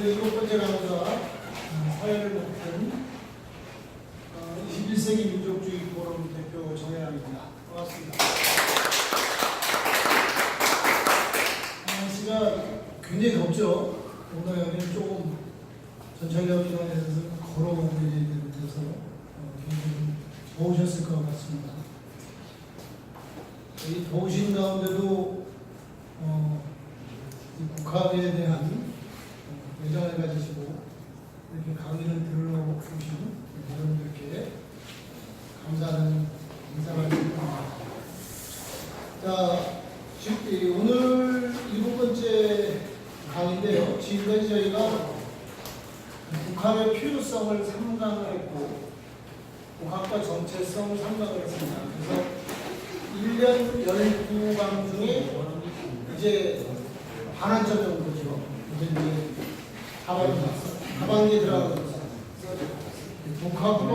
오늘 7번째 강좌 사회를 높이는 21세기 민족주의 포럼 대표 정혜랑입니다. 반갑습니다. 날씨가 굉장히 덥죠. 오늘 여기는 조금 전철역 기관에서 걸어오고 있어서 굉장히 더우셨을 것 같습니다. 이 더우신 가운데도 국학에 대한 애정을 가지시고 이렇게 강의를 들으러 오신 여러분들께 감사하는 인사를 드립니다. 자, 오늘 7번째 강의인데요. 지금까지 저희가 국학의 필요성을 3강을 했고 국학과 정체성을 3강을 했습니다. 그래서 1년 12강 중에 이제 반환점 정도죠. 이제 하반기에 들어가고 있습니다. 국학과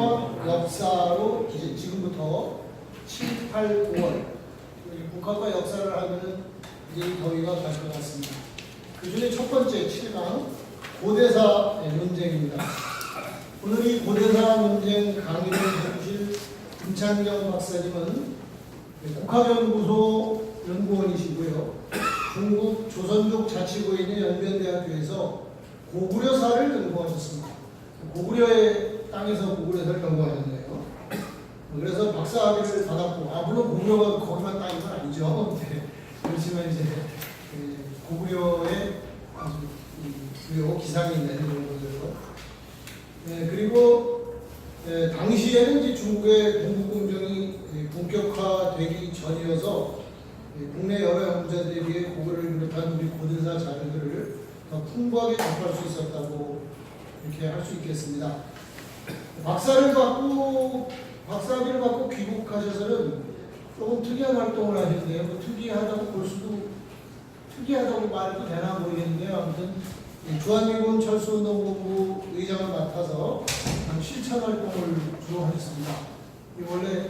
역사로 이제 지금부터 7, 8, 5월 국학과 역사를 하면은 이제 이 더위가 갈 것 같습니다. 그 중에 첫 번째 7강 고대사 논쟁입니다. 오늘 이 고대사 논쟁 강의를 해주실 김찬경 박사님은 국학연구소 연구원이시고요. 중국 조선족 자치구에 있는 연변대학교에서 고구려사를 연구하셨습니다. 고구려의 땅에서 고구려사를 연구하셨네요. 그래서 박사학위를 받았고, 물론 고구려가 거기만 땅인 건 아니죠. 그렇지만 이제 고구려의 아주 주요 기상이 있는 이런 거죠. 그리고 당시에는 이제 중국의 공부공정이 본격화되기 전이어서 국내 여러 연구자들에 비해 고구려를 비롯한 우리 고대사 자료들을 더 풍부하게 접할 수 있었다고 이렇게 할 수 있겠습니다. 박사학위를 받고 귀국하셔서는 조금 특이한 활동을 하시는데요. 뭐 특이하다고 볼 수도 특이하다고 말해도 되나 모르겠는데요. 아무튼 주한미군 철수운동본부 의장을 맡아서 실천 활동을 주로 하셨습니다. 원래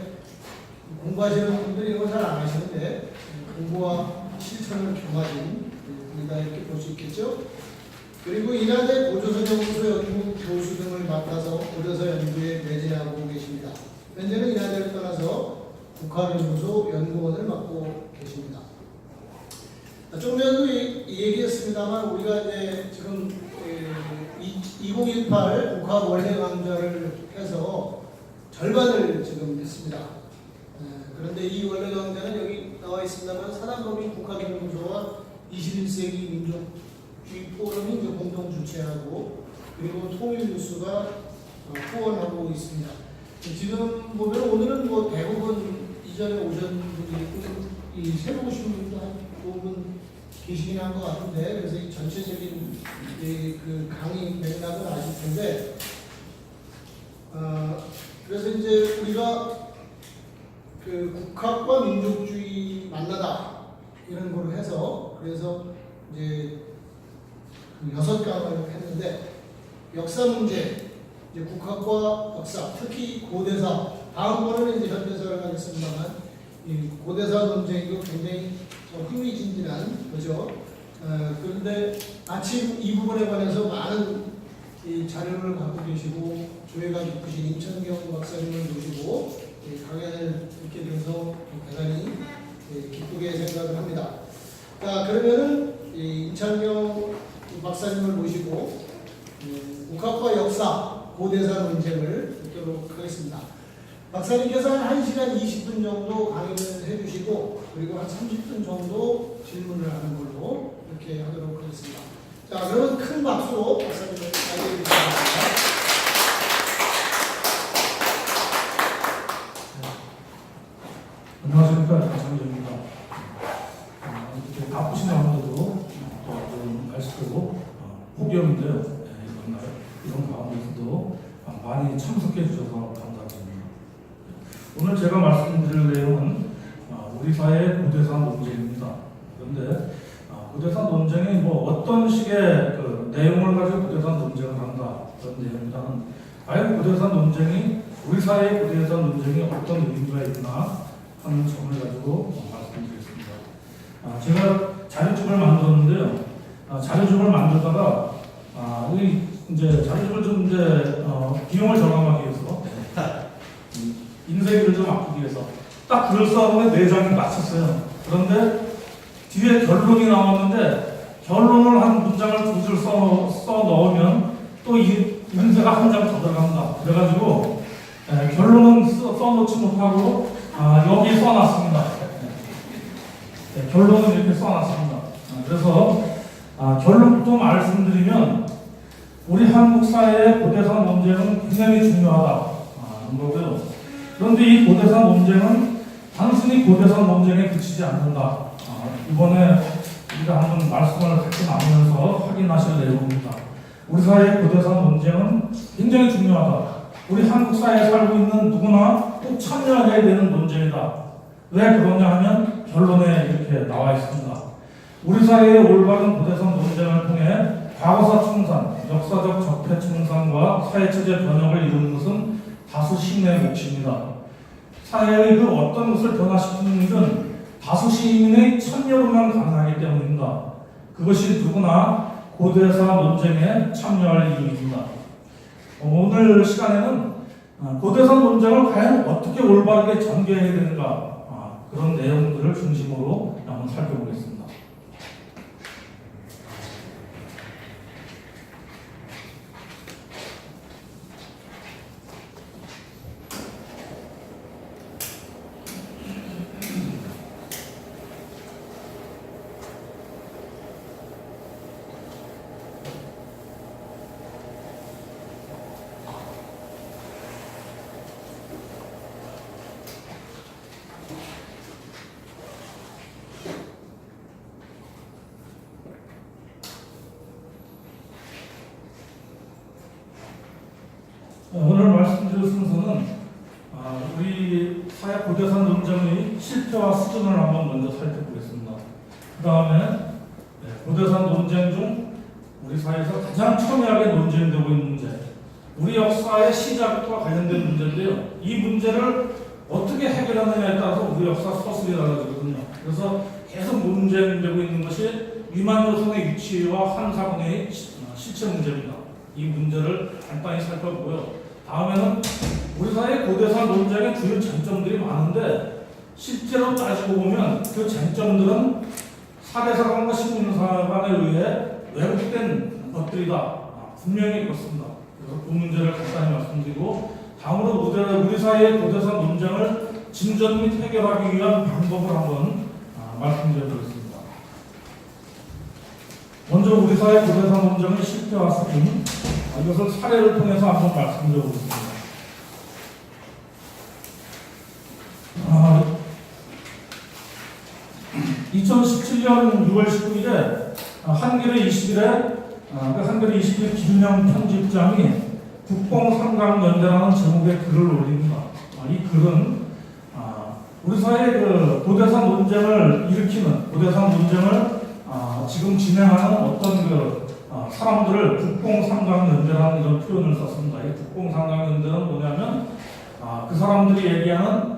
공부하시는 분들이 이거 잘 안 하시는데 공부와 실천을 겸하신 분이다 이렇게 볼 수 있겠죠. 그리고 인하대 고조선연구소 연구 교수 등을 맡아서 고조선 연구에 매진하고 계십니다. 현재는 인하대를 떠나서 국학연구소 연구원을 맡고 계십니다. 조금 전에도 얘기했습니다만 우리가 이제 지금 2018 국학 원래 강좌를 해서 절반을 지금 했습니다. 그런데 이 원래 강좌는 여기 나와 있습니다만 사단법인 국학연구소와 21세기 민족주의 포럼이 공동 주최하고 그리고 통일뉴스가 후원하고 있습니다. 지금 보면 오늘은 뭐 대부분 이전에 오신 분들이 있고 새로 오신 분도 한 5분 계시긴 한 것 같은데 그래서 이 전체적인 그 강의 맥락은 아실 텐데 그래서 이제 우리가 그 국학과 민족주의 만나다 이런 걸로 해서 그래서 이제 그 6강을 했는데 역사 문제 이제 국학과 역사 특히 고대사 다음번에는 이제 현대사를 하겠습니다만 이 고대사 논쟁이고 굉장히 흥미진진한 거죠. 그런데 마침 이 부분에 관해서 많은 이 자료를 갖고 계시고 조예가 깊으신 임찬경 박사님을 모시고 강연을 듣게 돼서 대단히 기쁘게 생각을 합니다. 자, 그러면은 임찬경 박사님을 모시고 국학과 역사 고대사 논쟁을 듣도록 하겠습니다. 박사님께서 한 1시간 20분 정도 강의를 해주시고 그리고 한 30분 정도 질문을 하는 걸로 이렇게 하도록 하겠습니다. 자, 그러면 큰 박수로 박사님을 맞이해 주시겠습니다. 안녕하십니까. 장정입니다. 이렇게 바쁘신 가운데도 또 말씀드리고 폭염인데요. 이런 가운데서도 많이 참석해 주셔서 감사드립니다. 오늘 제가 말씀드릴 내용은 우리 사회의 고대사 논쟁입니다. 그런데 고대사 논쟁이 뭐 어떤 식의 그 내용을 가지고 고대사 논쟁을 한다 그런 내용보다는 과연 고대사 논쟁이 우리 사회의 고대사 논쟁이 어떤 의미가 있나 하는 점을 가지고 말씀드리겠습니다. 제가 자료집을 만들었는데요. 자료집을 만들다가 이제 자료를 좀 이제 비용을 절감하기 위해서 인쇄비를 좀 아끼기 위해서 딱 글을 써놓은 4장이 맞췄어요. 그런데 뒤에 결론이 나왔는데 결론을 한 문장을 2줄 써 넣으면 또 인쇄가 한 장 더 들어간다. 그래가지고 결론은 써놓지 못하고 여기 써놨습니다. 결론은 이렇게 써놨습니다. 그래서 결론부터 말씀드리면 우리 한국 사회의 고대산 논쟁은 굉장히 중요하다는 거고요. 그런데 이 고대산 논쟁은 단순히 고대산 논쟁에 그치지 않는다. 이번에 우리가 한번 말씀을 같이 나누면서 확인하실 내용입니다. 우리 사회의 고대산 논쟁은 굉장히 중요하다. 우리 한국 사회에 살고 있는 누구나 꼭 참여해야 되는 논쟁이다. 왜 그러냐 하면 결론에 이렇게 나와 있습니다. 우리 사회의 올바른 고대산 논쟁을 통해 과거사 청산, 역사적 적폐 청산과 사회체제 변혁을 이루는 것은 다수 시민의 몫입니다. 사회의 그 어떤 것을 변화시키는 일은 다수 시민의 참여로만 가능하기 때문입니다. 그것이 누구나 고대사 논쟁에 참여할 이유입니다. 오늘 시간에는 고대사 논쟁을 과연 어떻게 올바르게 전개해야 되는가 그런 내용들을 중심으로 한번 살펴보겠습니다. 오늘 말씀드릴 순서는 우리 사회 고대산 논쟁의 실태와 수준을 한번 먼저 살펴보겠습니다. 그 다음에 고대산 논쟁 중 우리 사회에서 가장 첨예하게 논쟁되고 있는 문제, 우리 역사의 시작과 관련된 문제인데요. 이 문제를 어떻게 해결하느냐에 따라서 우리 역사 서술이 달라지거든요. 그래서 계속 논쟁되고 있는 것이 위만조선의 위치와 한사군의 실체 문제입니다. 이 문제를 간단히 살펴보고요. 다음에는 우리 사회 고대사 논쟁의 주요 쟁점들이 많은데 실제로 따지고 보면 그 쟁점들은 사대사관과 식민사관에 의해 왜곡된 것들이다. 분명히 그렇습니다. 그래서 그 문제를 간단히 말씀드리고 다음으로 우리 사회의 고대사 논쟁을 진전 및 해결하기 위한 방법을 한번 말씀드려보겠습니다. 먼저 우리 사회 고대사 논쟁의 실태와 수준, 이것을 사례를 통해서 한번 말씀드려보겠습니다. 2017년 6월 19일에 한겨레 21에 한겨레 21 김윤영 편집장이 국뽕삼강연대라는 제목의 글을 올립니다. 이 글은 우리 사회의 그 고대산 논쟁을 일으키는 고대산 논쟁을 지금 진행하는 어떤 그 사람들을 국뽕삼강연대라는 이런 표현을 썼습니다. 이 국뽕삼강연대는 뭐냐면 그 사람들이 얘기하는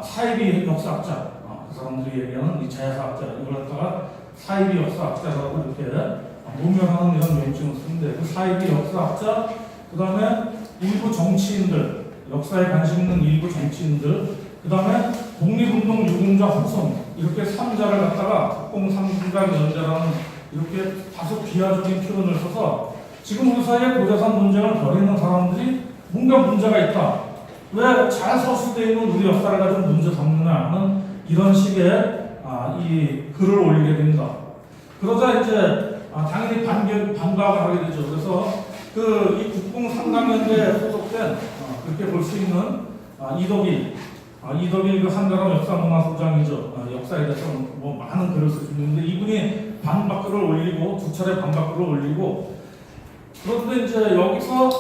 사이비 역사학자, 그 사람들이 얘기하는 이 제사학자, 이걸 갖다가 사이비 역사학자라고 이렇게 모면하는 이런 명칭을 쓰는데 그 사이비 역사학자, 그 다음에 일부 정치인들, 역사에 관심 있는 일부 정치인들, 그 다음에 독립운동 유공자 후손, 이렇게 3자를 갖다가 국뽕삼강연대라는 이렇게 다소 비하적인 표현을 써서 지금 우리 사회의 고대산 논쟁을 벌이는 사람들이 뭔가 문제가 있다. 왜 잘 서술되어 있는 우리 역사를 가지고 문제 삼느냐 하는 이런 식의 이 글을 올리게 됩니다. 그러자 이제 당연히 반박을 하게 되죠. 그래서 이 국뽕삼강연대에 소속된 그렇게 볼 수 있는 이덕일 그 한가람 역사문화소장이죠. 역사에 대해서 뭐 많은 글을 쓰시는데 이분이 반박글을 올리고 2차례 반박글을 올리고 그런데 이제 여기서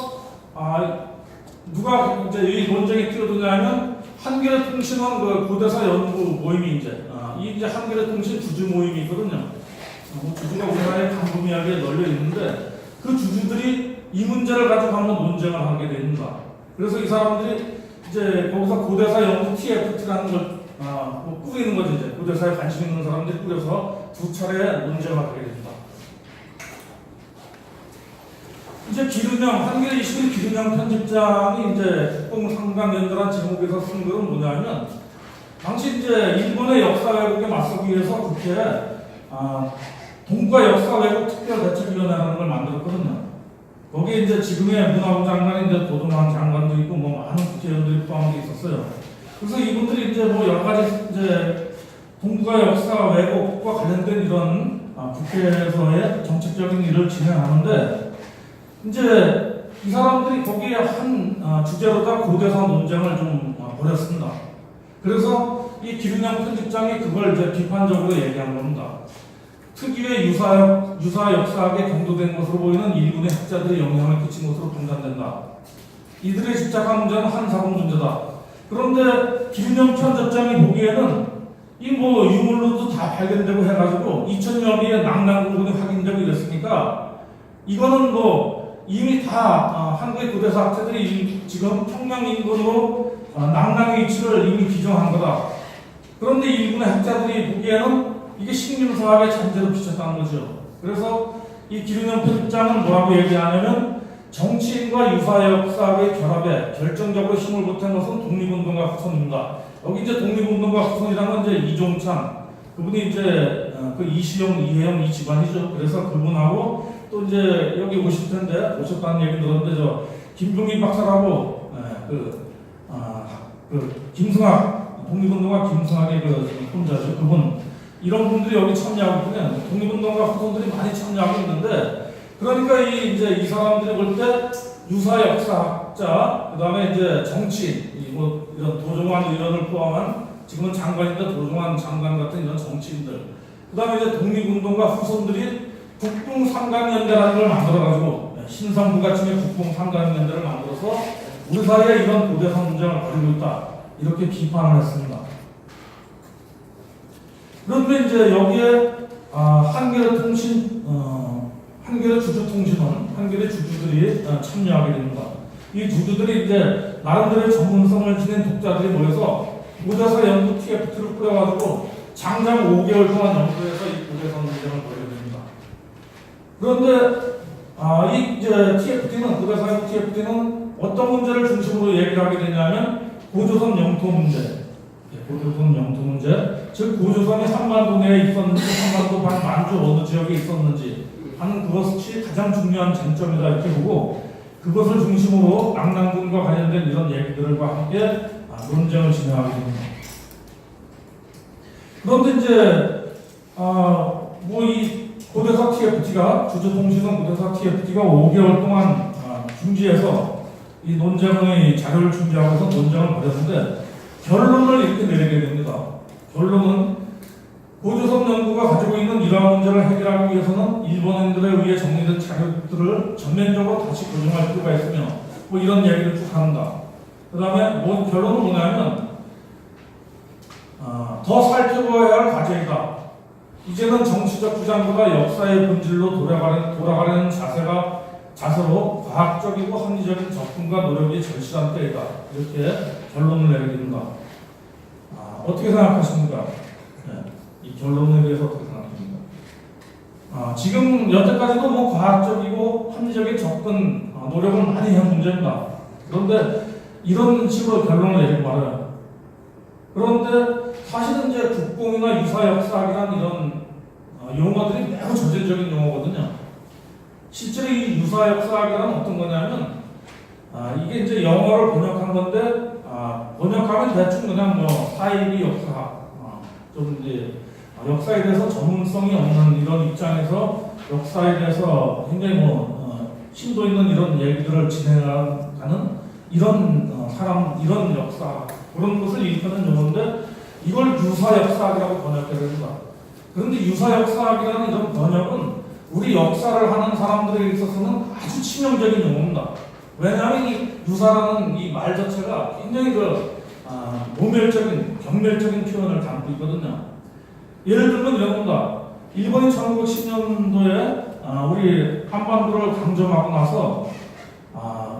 누가 이제 이 논쟁에 뛰어드냐면 한겨레 통신원 그 고대사 연구 모임이 이제 한겨레 통신 주주 모임이 있거든요. 주주가 우리나라에 광범위하게 널려 있는데 그 주주들이 이 문제를 가지고 한번 논쟁을 하게 됩니다. 그래서 이 사람들이 이제 거기서 고대사 연구 TFT라는 걸 꾸리는 거죠. 이제 고대사에 관심 있는 사람들이 꾸려서 2차례 논쟁을 하게 됩니다. 이제 기륜형, 한겨레 21 기륜형 편집장이 이제 국뽕상강연대란 제목에서 쓴 글은 뭐냐면, 당시 이제 일본의 역사 왜곡에 맞서기 위해서 국회에 동북아 역사 왜곡 특별대책위원회라는 걸 만들었거든요. 거기에 이제 지금의 문화부 장관이 이제 도동환 장관도 있고 뭐 많은 국회의원들이 포함되어 있었어요. 그래서 이분들이 이제 뭐 여러 가지 이제 동북아 역사 왜곡과 관련된 이런 국회에서의 정책적인 일을 진행하는데, 이제 이 사람들이 거기에 한 주제로다 고대사 논쟁을 좀 벌였습니다. 그래서 이 기륜형 편집장이 그걸 이제 비판적으로 얘기한 겁니다. 특유의 유사 역사학에 경도된 것으로 보이는 일군의 학자들이 영향을 끼친 것으로 판단된다. 이들의 집착한 문제는 한사본 문제다. 그런데 기륜형 편집장이 보기에는 이 뭐 유물로도 다 발견되고 해가지고 2000여 개의 낙랑부분이 확인되고 이랬으니까 이거는 뭐 이미 다 한국의 고대사 학자들이 지금 평양 인근으로 낙랑의 위치를 이미 기정한 거다. 그런데 일본의 학자들이 보기에는 이게 식민사학에 잔재로 비쳤다는 거죠. 그래서 이 기륜형 편집장은 뭐라고 얘기하냐면, 정치인과 유사역사학의 결합에 결정적으로 힘을 보탠 것은 독립운동가 후손입니다. 여기 이제 독립운동가 후손이라는 건 이제 이종찬, 그분이 이제 그 이시영, 이혜영 이 집안이죠. 그래서 그분하고 또 이제 여기 오실 텐데, 오셨다는 얘기 들었는데, 저 김종인 박사라고 김승학, 독립운동가 김승학의 그 혼자죠. 그분, 이런 분들이 여기 참여하고 있으면 독립운동가 후손들이 많이 참여하고 있는데, 그러니까 이 사람들이 볼 때 유사 역사학자, 그 다음에 이제 정치인, 뭐 이런 도종환 의원을 포함한, 지금은 장관인데 도종환 장관 같은 이런 정치인들, 그 다음에 이제 독립운동가 후손들이 국뽕상강연대라는 걸 만들어가지고, 신성부가침의 국뽕상강연대를 만들어서 우리 사이에 이런 고대사 문제를 벌이고 있다, 이렇게 비판을 했습니다. 그런데 이제 여기에 한겨레 통신, 한겨레 주주통신원, 한겨레 주주들이 참여하게 됩니다. 이 주주들이 이제 나름대로의 전문성을 지닌 독자들이 모여서 고대사 연구 TFT를 꾸려가지고 장장 5개월 동안 연구해서 이 고대사 논쟁을 벌이게 됩니다. 그런데 이 이제 TFT는, 고대사 연구 TFT는 어떤 문제를 중심으로 얘기를 하게 되냐면, 고조선 영토 문제, 고조선 영토 문제, 즉 고조선이 한반도 내에 있었는지, 한반도 반 만주 어느 지역에 있었는지 하는 그것이 가장 중요한 쟁점이다, 이렇게 보고, 그것을 중심으로 낙랑군과 관련된 이런 얘기들과 함께 논쟁을 진행하게 됩니다. 그런데 이제 뭐 이 고대사 TFT가, 주주통신원 고대사 TFT가 5개월 동안 중지해서 이 논쟁의 자료를 준비하고서 논쟁을 벌였는데, 결론을 이렇게 내리게 됩니다. 결론은 고조선 연구가 가지고 있는 이러한 문제를 해결하기 위해서는 일본인들에 의해 정리된 자료들을 전면적으로 다시 고정할 필요가 있으며, 뭐 이런 얘기를 쭉 합니다. 그 다음에 결론은 뭐냐면, 더 살펴봐야 할 과제이다. 이제는 정치적 주장보다 역사의 본질로 돌아가려는 자세로 과학적이고 합리적인 접근과 노력이 절실한 때이다, 이렇게 결론을 내리게 됩니다. 어떻게 생각하십니까? 이 결론에 대해서 어떻게 생각합니까? 지금 여태까지도 뭐 과학적이고 합리적인 접근 노력을 많이 한 문제입니다. 그런데 이런 식으로 결론을 내리고 말아요. 그런데 사실은 이제 국뽕이나 유사역사학이라는 이런 용어들이 매우 저질적인 용어거든요. 실제로 이 유사역사학이란 어떤 거냐면, 이게 이제 영어를 번역한 건데, 번역하면 대충 그냥 뭐 사이비 역사학, 좀 이제 역사에 대해서 전문성이 없는 이런 입장에서 역사에 대해서 굉장히 뭐 심도 있는 이런 얘기들을 진행하는 이런 이런 역사, 그런 것을 일컫는 용어인데, 이걸 유사역사학이라고 번역해야 됩니다. 그런데 유사역사학이라는 이런 번역은 우리 역사를 하는 사람들에 있어서는 아주 치명적인 용어입니다. 왜냐하면 이 유사라는 이 말 자체가 굉장히 모멸적인, 경멸적인 표현을 담고 있거든요. 예를 들면 이런 겁니다. 일본이 1910년도에 우리 한반도를 강점하고 나서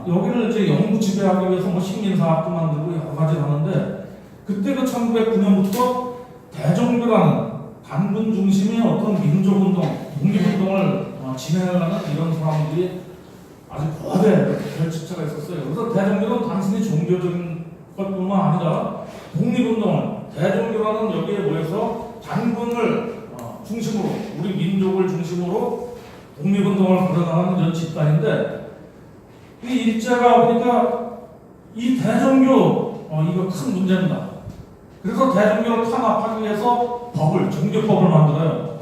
여기를 이제 영구 지배하기 위해서 뭐 식민사학도 만들고 여러 가지를 하는데, 그때 그 1909년부터 대종교라는 단군 중심의 어떤 민족운동, 독립운동을 진행하는 이런 사람들이 아주 거대 결집체가 있었어요. 그래서 대종교는 단순히 종교적인 것뿐만 아니라 독립운동을 대종교라는 여기에 모여서 단군을 중심으로 우리 민족을 중심으로 독립운동을 벌여나가는 이런 집단인데 이 일제가 보니까 이 대종교 이거 큰 문제입니다. 그래서 대종교를 탄압하기 위해서 종교법을 만들어요.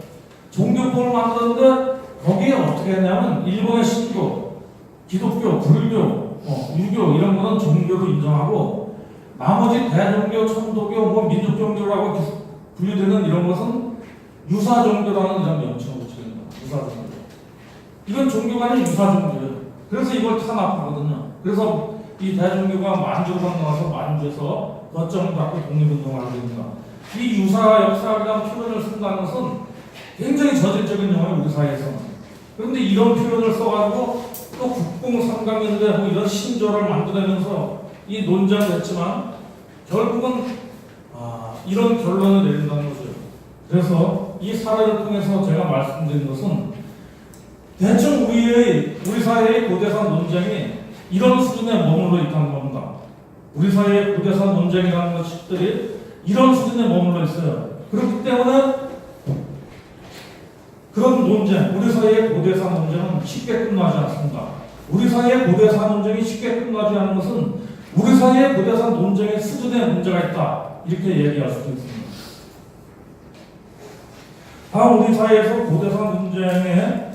종교법을 만들었는데 거기에 어떻게 했냐면 일본의 신교, 기독교, 불교, 유교 이런 거는 종교로 인정하고 나머지 대종교, 천도교, 민족종교라고 분류되는 이런 것은 유사종교라는 이런 명칭을 붙입니다. 유사종교. 이건 종교가 아닌 유사종교예요. 그래서 이걸 탄압하거든요. 그래서 이 대종교가 만주로 건너와서 만주에서 거점을 갖고 독립운동을 하게 됩니다. 이 유사 역사라는 표현을 쓴다는 것은 굉장히 저질적인 용어예요, 우리 사회에서는. 그런데 이런 표현을 써가지고 또 국공 삼강연대 이런 신조를 만들어내면서 이 논쟁을 했지만 결국은 이런 결론을 내린다는 거죠. 그래서 이 사례를 통해서 제가 말씀드린 것은 대충 우리 사회의 고대사 논쟁이 이런 수준에 머물러 있다는 겁니다. 우리 사회의 고대사 논쟁이라는 것들이 이런 수준에 머물러 있어요. 그렇기 때문에 그런 논쟁, 우리 사회의 고대사 논쟁은 쉽게 끝나지 않습니다. 우리 사회의 고대사 논쟁이 쉽게 끝나지 않는 것은 우리 사회의 고대사 논쟁의 수준에 문제가 있다. 이렇게 얘기할 수도 있습니다. 다음 우리 사회에서 고대사 논쟁의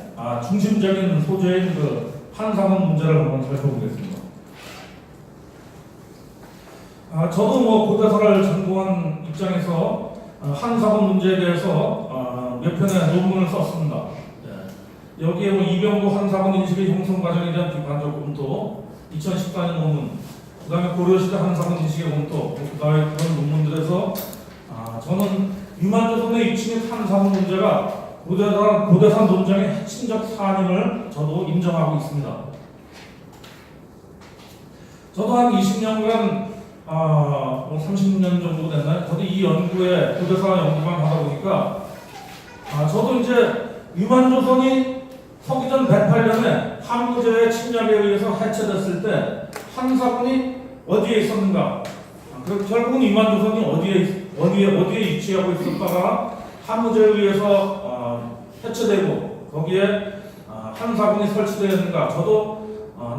중심적인 소재인 그 한사원 문제를 한번 살펴보겠습니다. 저도 고대사를 전공한 입장에서 한사원 문제에 대해서 몇 편의 논문을 썼습니다. 여기에 이병도 한사원 인식의 형성 과정에 대한 비판적 검토, 2014년 논문, 그 다음에 고려시대 한사원 인식의 검토, 그 다음에 그런 논문들에서 저는 유만조선의 위치 및 한사원 문제가 고대사 논쟁의 핵심적 사안임을 저도 인정하고 있습니다. 저도 한 20년간 30년 정도 됐나요? 저도 이 연구에 고대사 연구만 하다 보니까 저도 이제 유만조선이 서기전 108년에 한무제의 침략에 의해서 해체됐을 때 한사군이 어디에 있었는가? 결국은 유만조선이 어디에 위치하고 있었다가 한무제에 의해서 해체되고 거기에 한사군이 설치되었는가? 저도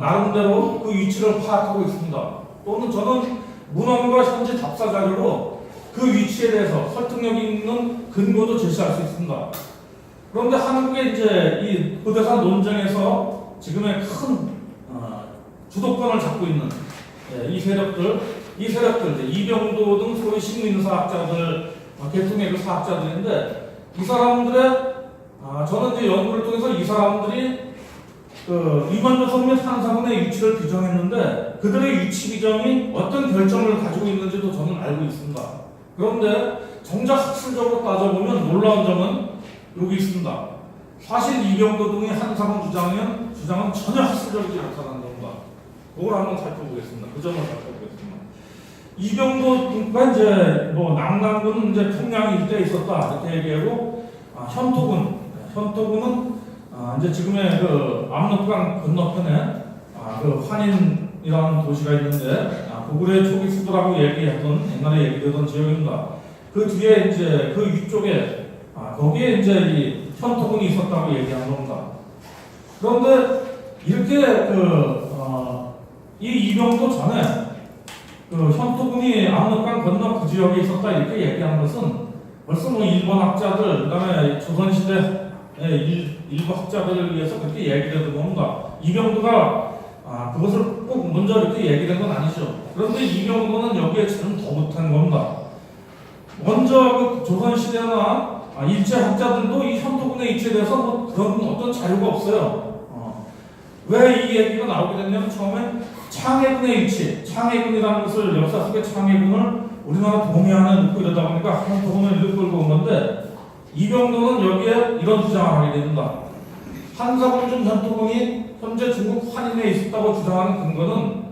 나름대로 그 위치를 파악하고 있습니다. 또는 저는 문헌과 현지 답사 자료로 그 위치에 대해서 설득력 있는 근거도 제시할 수 있습니다. 그런데 한국의 이제 이 고대사 논쟁에서 지금의 큰 주도권을 잡고 있는 이 세력들 이제 이병도 등 소위 식민사학자들, 계통의 사학자들인데 이 사람들의 저는 이제 연구를 통해서 이 사람들이 유만조선 및 한사군의 위치를 규정했는데 그들의 위치 규정이 어떤 결정을 가지고 있는지도 저는 알고 있습니다. 그런데 정작 학술적으로 따져보면 놀라운 점은 여기 있습니다. 사실 이병도 등의 한사군 주장은 전혀 학술적이지 못하다는 겁니다. 그걸 한번 살펴보겠습니다. 그 점을 살펴보겠습니다. 이병도 등과 이제 남남군은 이제 평양 일대에 있었다 이렇게 얘기하고 현토군은 이제 지금의 그 압록강 건너편에 그 환인이라는 도시가 있는데 고구려의 초기 수도라고 얘기했던 옛날에 얘기되던 지역입니다. 그 뒤에 이제 그 위쪽에 거기에 이제 이 현토군이 있었다고 얘기한 겁니다. 그런데 이렇게 이 이병도 전에 그 현토군이 압록강 건너 그 지역에 있었다 이렇게 얘기한 것은 벌써 일본 학자들 그다음에 조선시대 일부 학자들을 위해서 그렇게 얘기되는 겁니다. 이병도가 그것을 꼭 먼저 이렇게 얘기된 건 아니죠. 그런데 이병도는 여기에 참 더 못한 겁니다. 먼저 그 조선시대나 일제 학자들도 이 현토군의 위치에 대해서 그런 어떤 자료가 없어요. 왜 이 얘기가 나오게 됐냐면 처음에 창해군의 위치, 창해군이라는 것을 역사 속의 창해군을 우리나라 동해안에 놓고 이러다 보니까 현토군을 이렇게 끌고 온 건데 이병도는 여기에 이런 주장을 하게 됩니다. 한사군 중 현토군이 현재 중국 환인에 있었다고 주장하는 근거는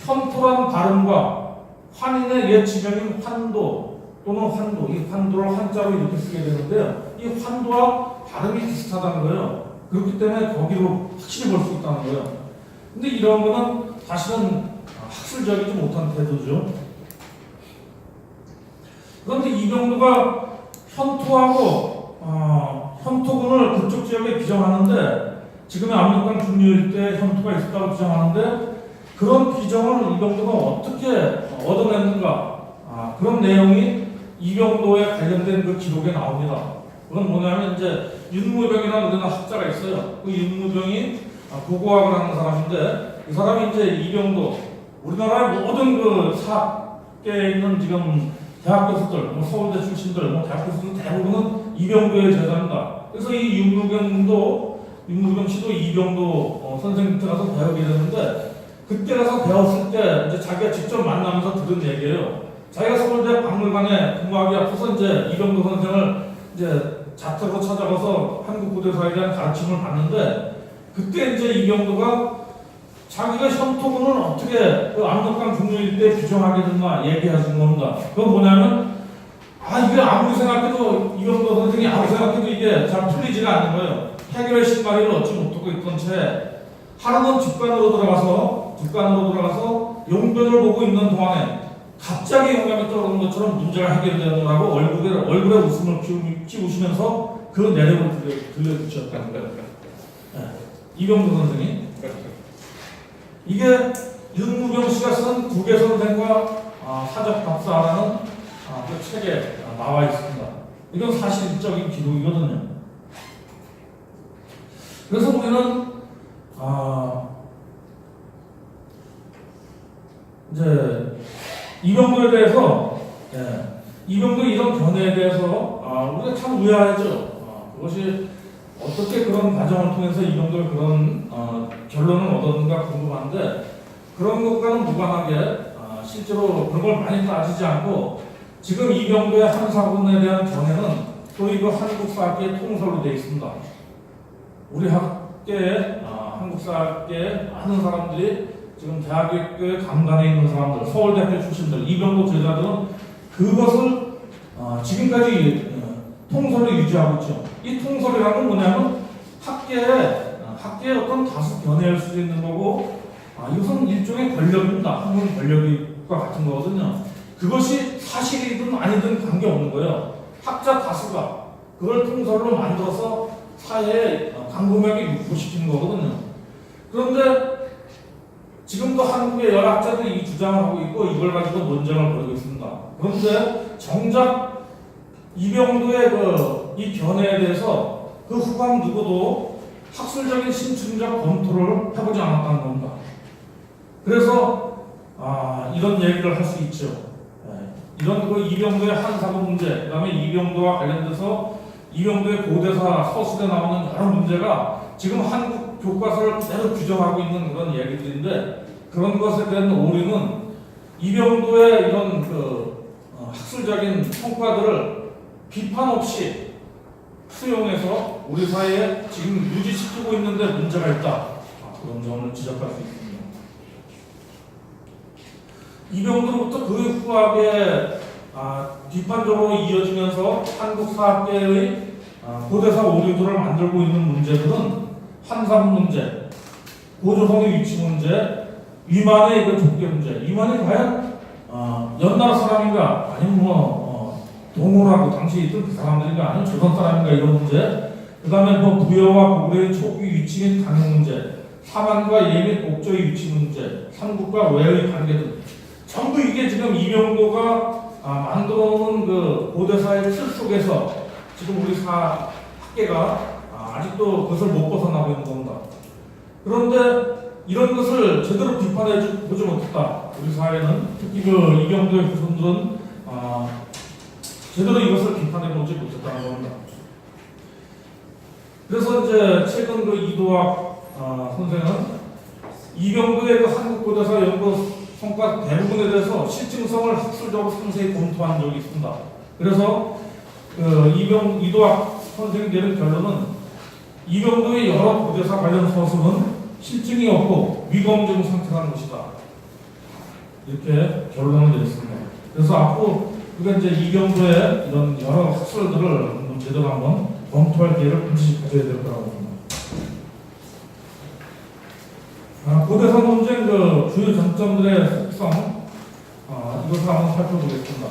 현토란 발음과 환인의 옛 지명인 환도 또는 환도, 이 환도를 한자로 이렇게 쓰게 되는데요. 이 환도와 발음이 비슷하다는 거예요. 그렇기 때문에 거기로 확실히 볼 수 있다는 거예요. 근데 이런 거는 사실은 학술적이지 못한 태도죠. 그런데 이병도가 현토군을 그쪽 지역에 비정하는데 지금의 압록강 중류 일대에 현토가 있었다고 비정하는데 그런 비정을 이병도가 어떻게 얻어냈는가 그런 내용이 이병도에 관련된 그 기록에 나옵니다. 그건 뭐냐면 이제 윤무병이라는 우리나라 학자가 있어요. 그 윤무병이 고고학을 하는 사람인데 이 사람이 이제 이병도 우리나라의 모든 그 사학계에 있는 지금 대학 교수들, 서울대 출신들, 대학 교수들 대부분은 이병도의 제자입니다. 그래서 이 윤무병 씨도 이병도 선생님 밑에 가서 배우게 됐는데 그때 가서 배웠을 때 이제 자기가 직접 만나면서 들은 얘기예요. 자기가 서울대 박물관에 근무하기 앞서서 이제 이병도 선생을 이제 자택으로 찾아가서 한국 고대사에 대한 가르침을 받는데 그때 이제 이병도가 자기가 현토군을 어떻게 그 압록강 중류 일대에 규정하게 됐나 얘기하신 겁니다. 그건 뭐냐면 이게 아무리 생각해도 이병도 선생이 아무리 생각해도 이게 잘 풀리지가 않는 거예요. 해결의 신발을 얻지 못하고 있던 채 하루는 뒷간으로 들어가서 용변을 보고 있는 동안에 갑자기 영감이 떠오르는 것처럼 문제가 해결되느라고 얼굴에 웃음을 키우시면서 그 내력을 들려주셨다는 거예요. 네. 이병도 선생이. 이게 윤무병 씨가 쓴 국외 선생과 사적 답사라는 그 책에 나와 있습니다. 이건 사실적인 기록이거든요. 그래서 우리는 이제 이병도에 대해서 이병도 이런 견해에 대해서 우리가 참 의아하죠. 그것이 어떻게 그런 과정을 통해서 이병도가 그런 결론을 얻었는가 궁금한데 그런 것과는 무관하게 실제로 그런 걸 많이 따지지 않고 지금 이병도의 한사군에 대한 견해는 또 이거 한국사학계의 통설로 되어 있습니다. 우리 학계에 한국사학계에 많은 사람들이 지금 대학교에 강단에 있는 사람들, 서울대학교 출신들, 이병도 제자들은 그것을 지금까지 통설로 유지하고 있죠. 이 통설이라는 건 뭐냐면 학계의 어떤 다수 견해일 수도 있는 거고 이것은 일종의 권력입니다. 한국 권력과 같은 거거든요. 그것이 사실이든 아니든 관계없는 거예요. 학자 다수가 그걸 통설로 만들어서 사회에 강금하게 유포시키는 거거든요. 그런데 지금도 한국의 여러 학자들이 이 주장을 하고 있고 이걸 가지고 논쟁을 벌이고 있습니다. 그런데 정작 이병도의 이 견해에 대해서 그 후반 누구도 학술적인 심층적 검토를 해보지 않았다는 겁니다. 그래서 이런 얘기를 할 수 있죠. 이런 그 이병도의 한사고 문제, 그다음에 이병도와 관련돼서 이병도의 고대사 서술에 나오는 여러 문제가 지금 한국 교과서를 그대로 규정하고 있는 그런 얘기들인데 그런 것에 대한 오류는 이병도의 이런 학술적인 성과들을 비판 없이 수용해서 우리 사회에 지금 유지시키고 있는데 문제가 있다. 그런 점을 지적할 수 있습니다. 이병도로부터 그 후학에 비판적으로 이어지면서 한국 사학계의 고대사 오류들을 만들고 있는 문제들은 한산 문제, 고조선의 위치 문제, 위만의 족계 문제. 위만이 과연 연나라 사람인가 아니면 동호라고 당시 있던 그 사람들인가 아니면 조선 사람인가 이런 문제. 그 다음에 부여와 고구려의 초기 위치인 강역 문제, 사만과 예및 옥조의 위치 문제, 삼국과 외의 관계 등 전부 이게 지금 이병도가 만들어놓은 그 고대사의 틀 속에서 지금 우리 학계가 아직도 그것을 못 벗어나고 있는 겁니다. 그런데 이런 것을 제대로 비판해 보지 못했다. 우리 사회는 특히 그 이병도의 후손들은 제대로 이것을 비판해 보지 못했다는 겁니다. 그래서 이제 최근 그 이도학 선생은 이병도의 그 한국고대사 연구 성과 대부분에 대해서 실증성을 학술적으로 상세히 검토한 적이 있습니다. 그래서 이도학 선생이 내린 결론은 이병도의 여러 고대사 관련 서술은 실증이 없고 미검증 상태라는 것이다. 이렇게 결론을 내렸습니다. 그래서 앞으로 우리가 이제 이병도의 이런 여러 학설들을 제대로 한번 검토할 기회를 반드시 가져야 될 거라고 봅니다. 고대산 논쟁 그 주요 쟁점들의 속성, 이것을 한번 살펴보겠습니다.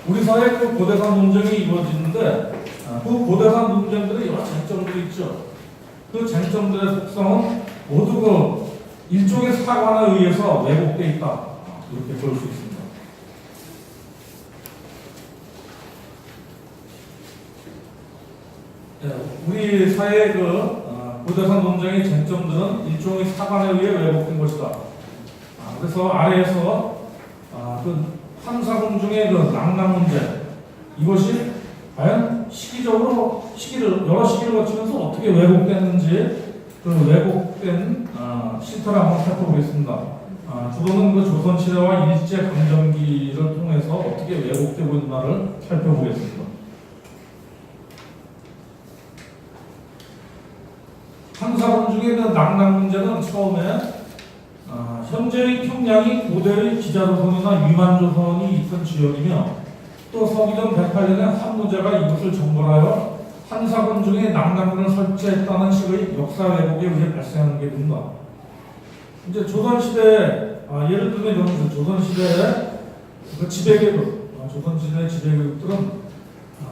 우리 사회 그 고대산 논쟁이 이루어지는데, 그 고대산 논쟁들의 여러 쟁점들이 있죠. 그 쟁점들의 속성은 모두 그 일종의 사관에 의해서 왜곡되어 있다, 이렇게 볼 수 있습니다. 우리 사회의 그 고대산 논쟁의 쟁점들은 일종의 사관에 의해 왜곡된 것이다. 그래서 아래에서 그 한사공 중의 그 낭랑 문제, 이것이 과연 여러 시기를 거치면서 어떻게 왜곡됐는지 그 왜곡된 실태를 한번 살펴보겠습니다. 주로는 그 조선시대와 일제강점기를 통해서 어떻게 왜곡되고 있는가를 살펴보겠습니다. 한사본 중에 그 낭랑 문제는 처음에 현재의 평양이 고대의 기자조선이나 위만조선이 있던 지역이며 또 서기전 108년에 한무제가 이곳을 정벌하여 한사본 중에 낭랑군을 설치했다는 식의 역사 왜곡에 의해 발생하는 게 됩니다. 이제 조선시대 예를 들면 이런 조선시대의 그 지배계급, 조선시대 지배계급들은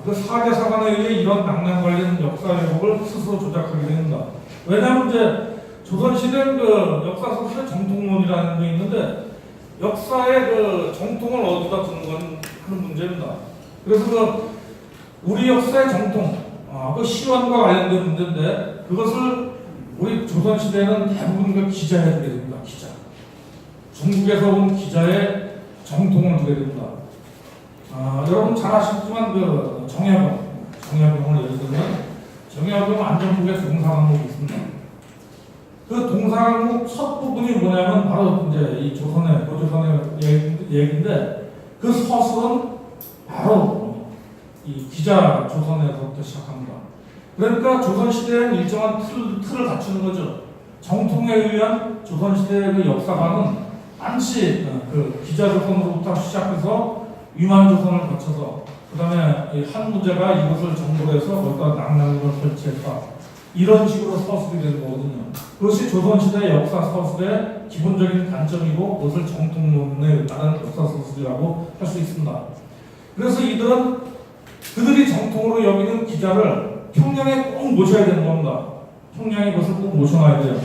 그 4대 사관에 의해 이런 낭랑 관련 역사 왜곡을 스스로 조작하게 됩니다. 왜냐하면 이제 조선시대는 그 역사 소설의 정통론이라는 게 있는데 역사의 그 정통을 어디다 두는 건 하는 문제입니다. 그래서 그 우리 역사의 정통, 그 시원과 관련된 문제인데 그것을 우리 조선시대는 대부분 그 기자에 두게 됩니다. 기자. 중국에서 온 기자의 정통을 두게 됩니다. 여러분 잘 아시지만 그 정약용을 예를 들면 정약용 안전국의 동사강목이 있습니다. 그 동사강목 첫 부분이 뭐냐면 바로 이제 이 고조선의 얘기인데 그 서술은 바로 이 기자 조선에서부터 시작합니다. 그러니까 조선시대엔 일정한 틀을 갖추는 거죠. 정통에 의한 조선시대의 그 역사관은 반드시 그 기자조선으로부터 시작해서 위만조선을 거쳐서 그 다음에 한무제가 이것을 정벌해서 거기다 낭랑군을 설치했다. 이런 식으로 서술이 되는 거거든요. 그것이 조선시대 역사 서술의 기본적인 관점이고 그것을 정통론에 따른 역사 서술이라고 할 수 있습니다. 그래서 이들은 그들이 정통으로 여기는 기자를 평양에 꼭 모셔야 되는 겁니다. 평양에 그것을 꼭 모셔놔야 돼요.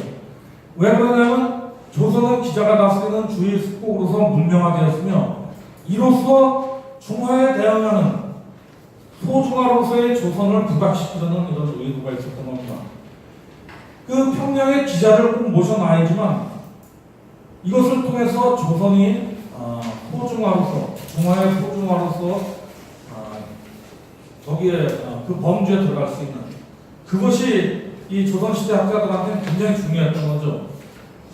왜 그러냐면 조선은 기자가 다스리는 주의 수국으로서 문명화되었으며 이로써 중화에 대항하는 소중화로서의 조선을 부각시키려는 이런 의도가 있었던 겁니다. 그 평양에 기자를 꼭 모셔놔야지만 이것을 통해서 조선이 소중화로서 중화의 소중화로서 거기에 그 범주에 들어갈 수 있는 그것이 이 조선시대 학자들한테는 굉장히 중요했던 거죠.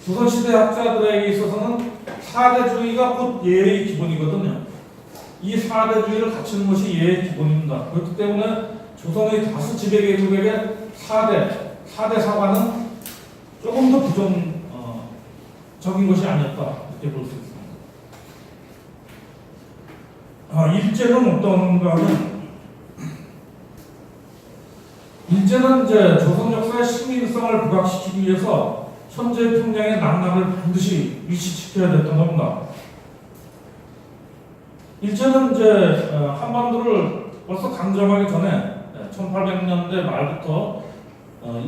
조선시대 학자들에게 있어서는 사대주의가 곧 예의 기본이거든요. 이 사대주의를 갖추는 것이 예의 기본입니다. 그렇기 때문에 조선의 다수 지배계급에게 4대 사관은 조금 더 부정적인 것이 아니었다. 이렇게 볼 수 있습니다. 일제는 어떤가 하면 일제는 이제 조선 역사의 신빙성을 부각시키기 위해서 현재 평양의 낭랑을 반드시 위치시켜야 됐던 겁니다. 일제는 이제 한반도를 벌써 강점하기 전에 1800년대 말부터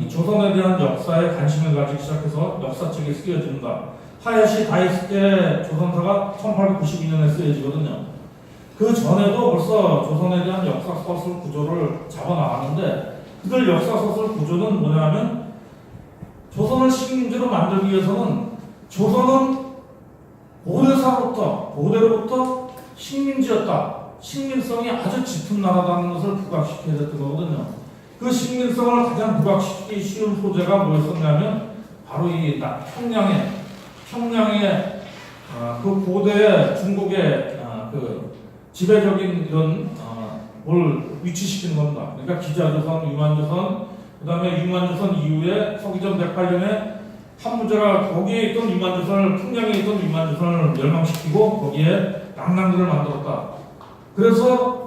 이 조선에 대한 역사에 관심을 가지기 시작해서 역사책이 쓰여집니다. 하야시 다이스케 조선사가 1892년에 쓰여지거든요. 그 전에도 벌써 조선에 대한 역사 서술 구조를 잡아나갔는데 그들 역사 서술 구조는 뭐냐면 조선을 식민지로 만들기 위해서는 조선은 고대로부터 식민지였다. 식민성이 아주 짙은 나라라는 것을 부각시켜야 됐던 거거든요. 그 식민성을 가장 부각시키기 쉬운 소재가 뭐였었냐면 바로 이 평양의 그 고대 중국의 그 지배적인 이런 뭘 위치시키는 겁니다. 그러니까 기자조선, 위만조선, 그 다음에 위만조선 이후에 서기전 108년에 한무제가 거기에 있던 위만조선을 평양에 있던 위만조선을 멸망시키고 거기에 낭랑들을 만들었다. 그래서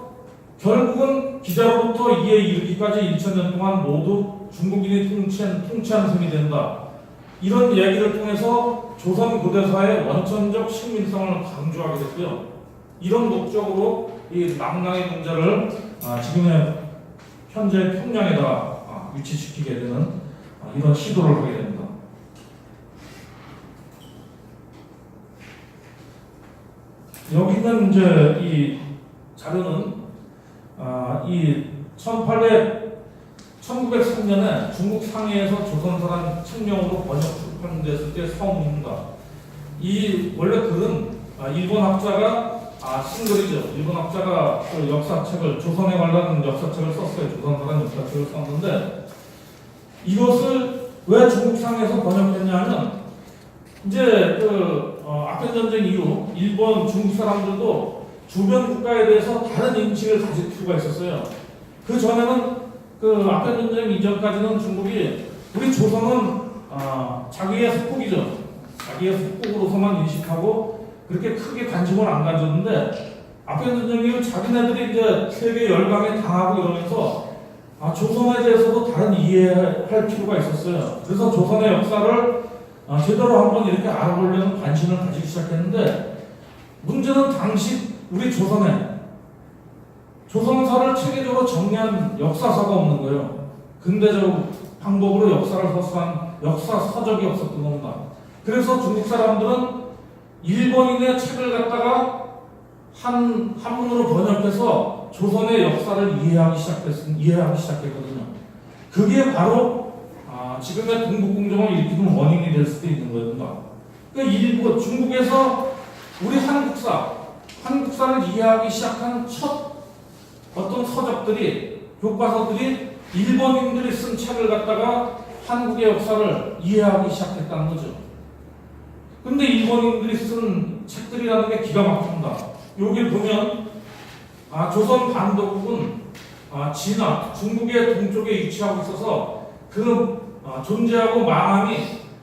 결국은 기자로부터 이에 이르기까지 2000년 동안 모두 중국인이 통치한 셈이 된다. 이런 얘기를 통해서 조선 고대사의 원천적 식민성을 강조하게 됐고요. 이런 목적으로 이 낙랑의 문제를 지금의 현재 평양에다가 위치시키게 되는 이런 시도를 하게 됩니다. 여기는 이제 이 자료는 이 1903년에 중국 상해에서 조선사란 책명으로 번역 출판됐을 때 서문입니다. 이 원래 글은 일본 학자가 쓴 글이죠. 일본 학자가 그 역사책을 조선에 관한 역사책을 썼어요. 조선사란 역사책을 썼는데 이것을 왜 중국 상해에서 번역했냐면 이제 아편 전쟁 이후 일본, 중국 사람들도 주변 국가에 대해서 다른 인식을 가질 필요가 있었어요. 그 전에는 아편 전쟁 이전까지는 중국이 우리 조선은 자기의 속국이죠. 자기의 속국으로서만 인식하고 그렇게 크게 관심을 안 가졌는데 아편 전쟁 이후 자기네들이 이제 세계 열강에 당하고 이러면서 조선에 대해서도 다른 이해할 필요가 있었어요. 그래서 조선의 역사를 제대로 한번 이렇게 알아보려는 관심을 가지기 시작했는데 문제는 당시 우리 조선사를 체계적으로 정리한 역사서가 없는 거예요. 근대적 방법으로 역사를 서술한 역사 서적이 없었던 겁니다. 그래서 중국 사람들은 일본인의 책을 갖다가 한문으로 번역해서 조선의 역사를 이해하기 시작했거든요. 그게 바로 지금의 동북공정을 일으키는 원인이 될 수도 있는 겁니다. 그러니까 중국에서 우리 한국사를 이해하기 시작한 첫 어떤 서적들이, 교과서들이 일본인들이 쓴 책을 갖다가 한국의 역사를 이해하기 시작했다는 거죠. 근데 일본인들이 쓴 책들이라는 게 기가 막힙니다. 여기 보면 조선 반도국은 진화, 중국의 동쪽에 위치하고 있어서 존재하고 망함이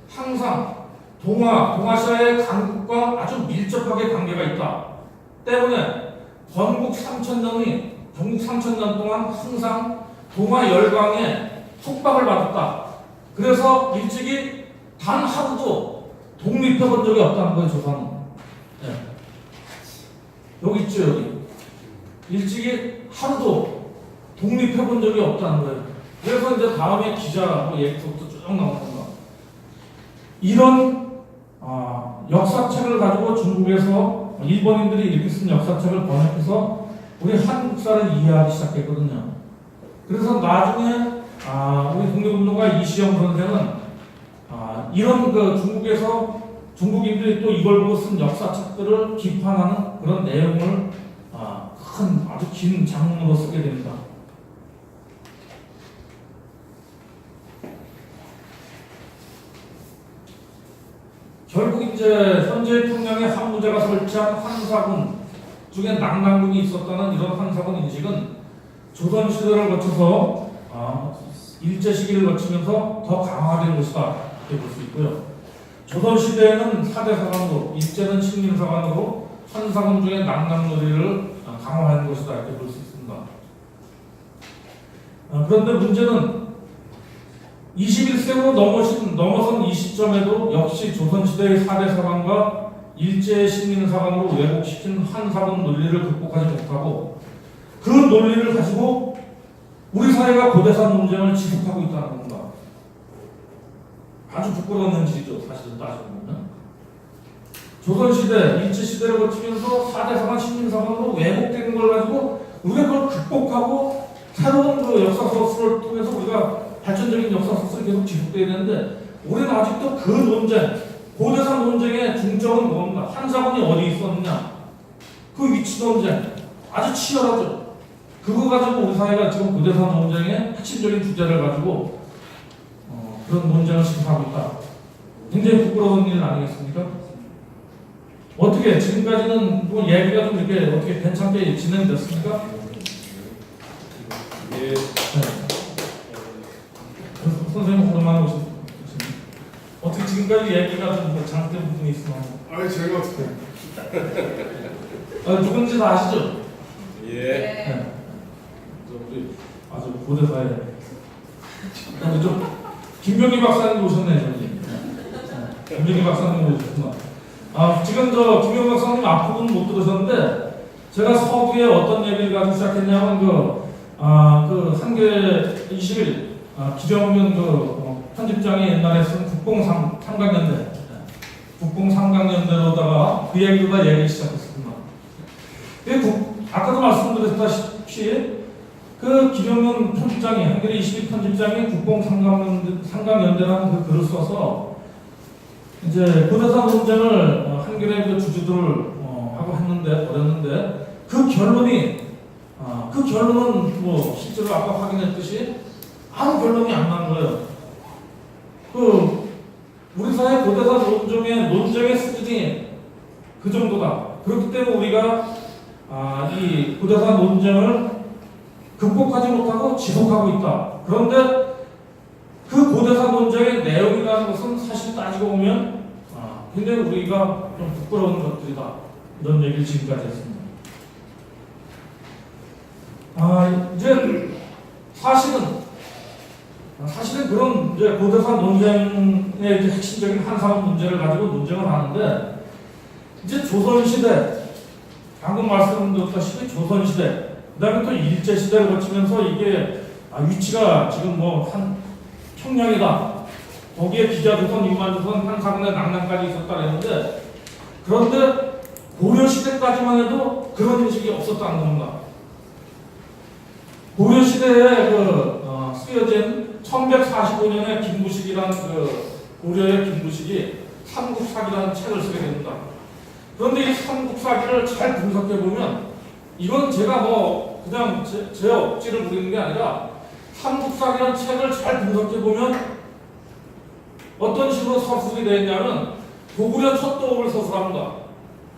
항상 동아시아의 강국과 아주 밀접하게 관계가 있다. 때문에 전국 3,000년 동안 항상 동아 열강에 속박을 받았다. 그래서 일찍이 단 하루도 독립해 본 적이 없다는 거예요, 조선은. 네. 여기 있죠, 여기. 일찍이 하루도 독립해 본 적이 없다는 거예요. 그래서 이제 다음에 기자하고 얘기부터 쭉 나오는 겁니다. 이런 역사책을 가지고 중국에서 일본인들이 이렇게 쓴 역사책을 번역해서 우리 한국사를 이해하기 시작했거든요. 그래서 나중에 우리 독립운동가 이시영 선생은 이런 중국인들이 또 이걸 보고 쓴 역사책들을 비판하는 그런 내용을 아주 긴 장문으로 쓰게 됩니다. 결국 이제 현재 평양에 한무제가 설치한 한사군 중에 낙랑군이 있었다는 이런 한사군 인식은 조선 시대를 거쳐서 일제 시기를 거치면서 더 강화된 것이다 이렇게 볼 수 있고요. 조선 시대에는 사대사관으로, 일제는 식민사관으로 한사군 중에 낙랑놀이를 강화한 것이다 이렇게 볼 수 있습니다. 그런데 문제는 21세기로 넘어선 이 시점에도 역시 조선시대의 사대사관과 일제의 식민사관으로 왜곡시킨 한사군 논리를 극복하지 못하고 그 논리를 가지고 우리 사회가 고대사 논쟁을 지속하고 있다는 겁니다. 아주 부끄러운 현실이죠. 사실은 따지고 보면. 조선시대, 일제시대를 거치면서 사대사관, 식민사관으로 왜곡된 걸 가지고 우리가 그걸 극복하고 새로운 역사 서술을 통해서 우리가 발전적인 역사 서술이 계속 지속돼야 되는데 우리는 아직도 그 논쟁, 고대사 논쟁의 중점은 뭡니까? 한사관이 어디 있었느냐? 그 위치 논쟁 아주 치열하죠. 그거 가지고 우리 사회가 지금 고대사 논쟁의 핵심적인 주제를 가지고 그런 논쟁을 지금 하고 있다. 굉장히 부끄러운 일 아니겠습니까? 어떻게 지금까지는 뭐 얘기가 좀 이렇게 어떻게 괜찮게 진행됐습니까? 예. 네. 선생님 오랜만에 오셨습니다. 어떻게 지금까지 얘기가 좀 잘못된 부분이 있으면 아니 제가 어떻게? 누군지 다 아시죠? 예. 네. 우리 아주 고대사에 우리 좀 김병기 박사님 오셨네요. 저기. 김정희 박사님 오셨구나. 지금 김영 박사님 앞부분 못 들으셨는데 제가 서두에 어떤 얘기를 가지고 시작했냐면 그 한겨레 20일 기정면 편집장이 옛날에 쓴 국공삼강연대로다가 그 얘기보다 얘기 시작했습니다. 아까도 말씀드렸다시피 그 기정면 편집장이 한겨레 21 편집장이 국공삼강연대라는 그 글을 써서 이제 고대사 논쟁을 한겨레 그 주주들을 하고 벌였는데 그 결론은 뭐 실제로 아까 확인했듯이 아무 결론이 안 나는 거예요. 우리 사회 고대사 논쟁의 수준이 그 정도다. 그렇기 때문에 우리가 이 고대사 논쟁을 극복하지 못하고 지속하고 있다. 그런데 그 고대사 논쟁의 내용이라는 것은 사실 따지고 보면 굉장히 우리가 좀 부끄러운 것들이다. 이런 얘기를 지금까지 했습니다. 이제 사실은 그런 이제 고대사 논쟁의 이제 핵심적인 한상원 문제를 가지고 논쟁을 하는데 이제 조선시대, 방금 말씀드렸다시피 조선시대, 그 다음에 또 일제시대를 거치면서 이게 위치가 지금 뭐 한 평양이다. 거기에 기자조선, 유만조선, 한사군의 낙랑까지 있었다 그랬는데 그런데 고려시대까지만 해도 그런 인식이 없었다는 겁니다. 고려시대에 쓰여진 1145년에 김부식이라는 고려의 김부식이 삼국사기라는 책을 쓰게 됩니다. 그런데 이 삼국사기를 잘 분석해 보면 이건 제가 그냥 제 억지를 부리는 게 아니라 삼국사기라는 책을 잘 분석해 보면 어떤 식으로 서술이 되어 있냐면 고구려 첫도읍을 서술합니다.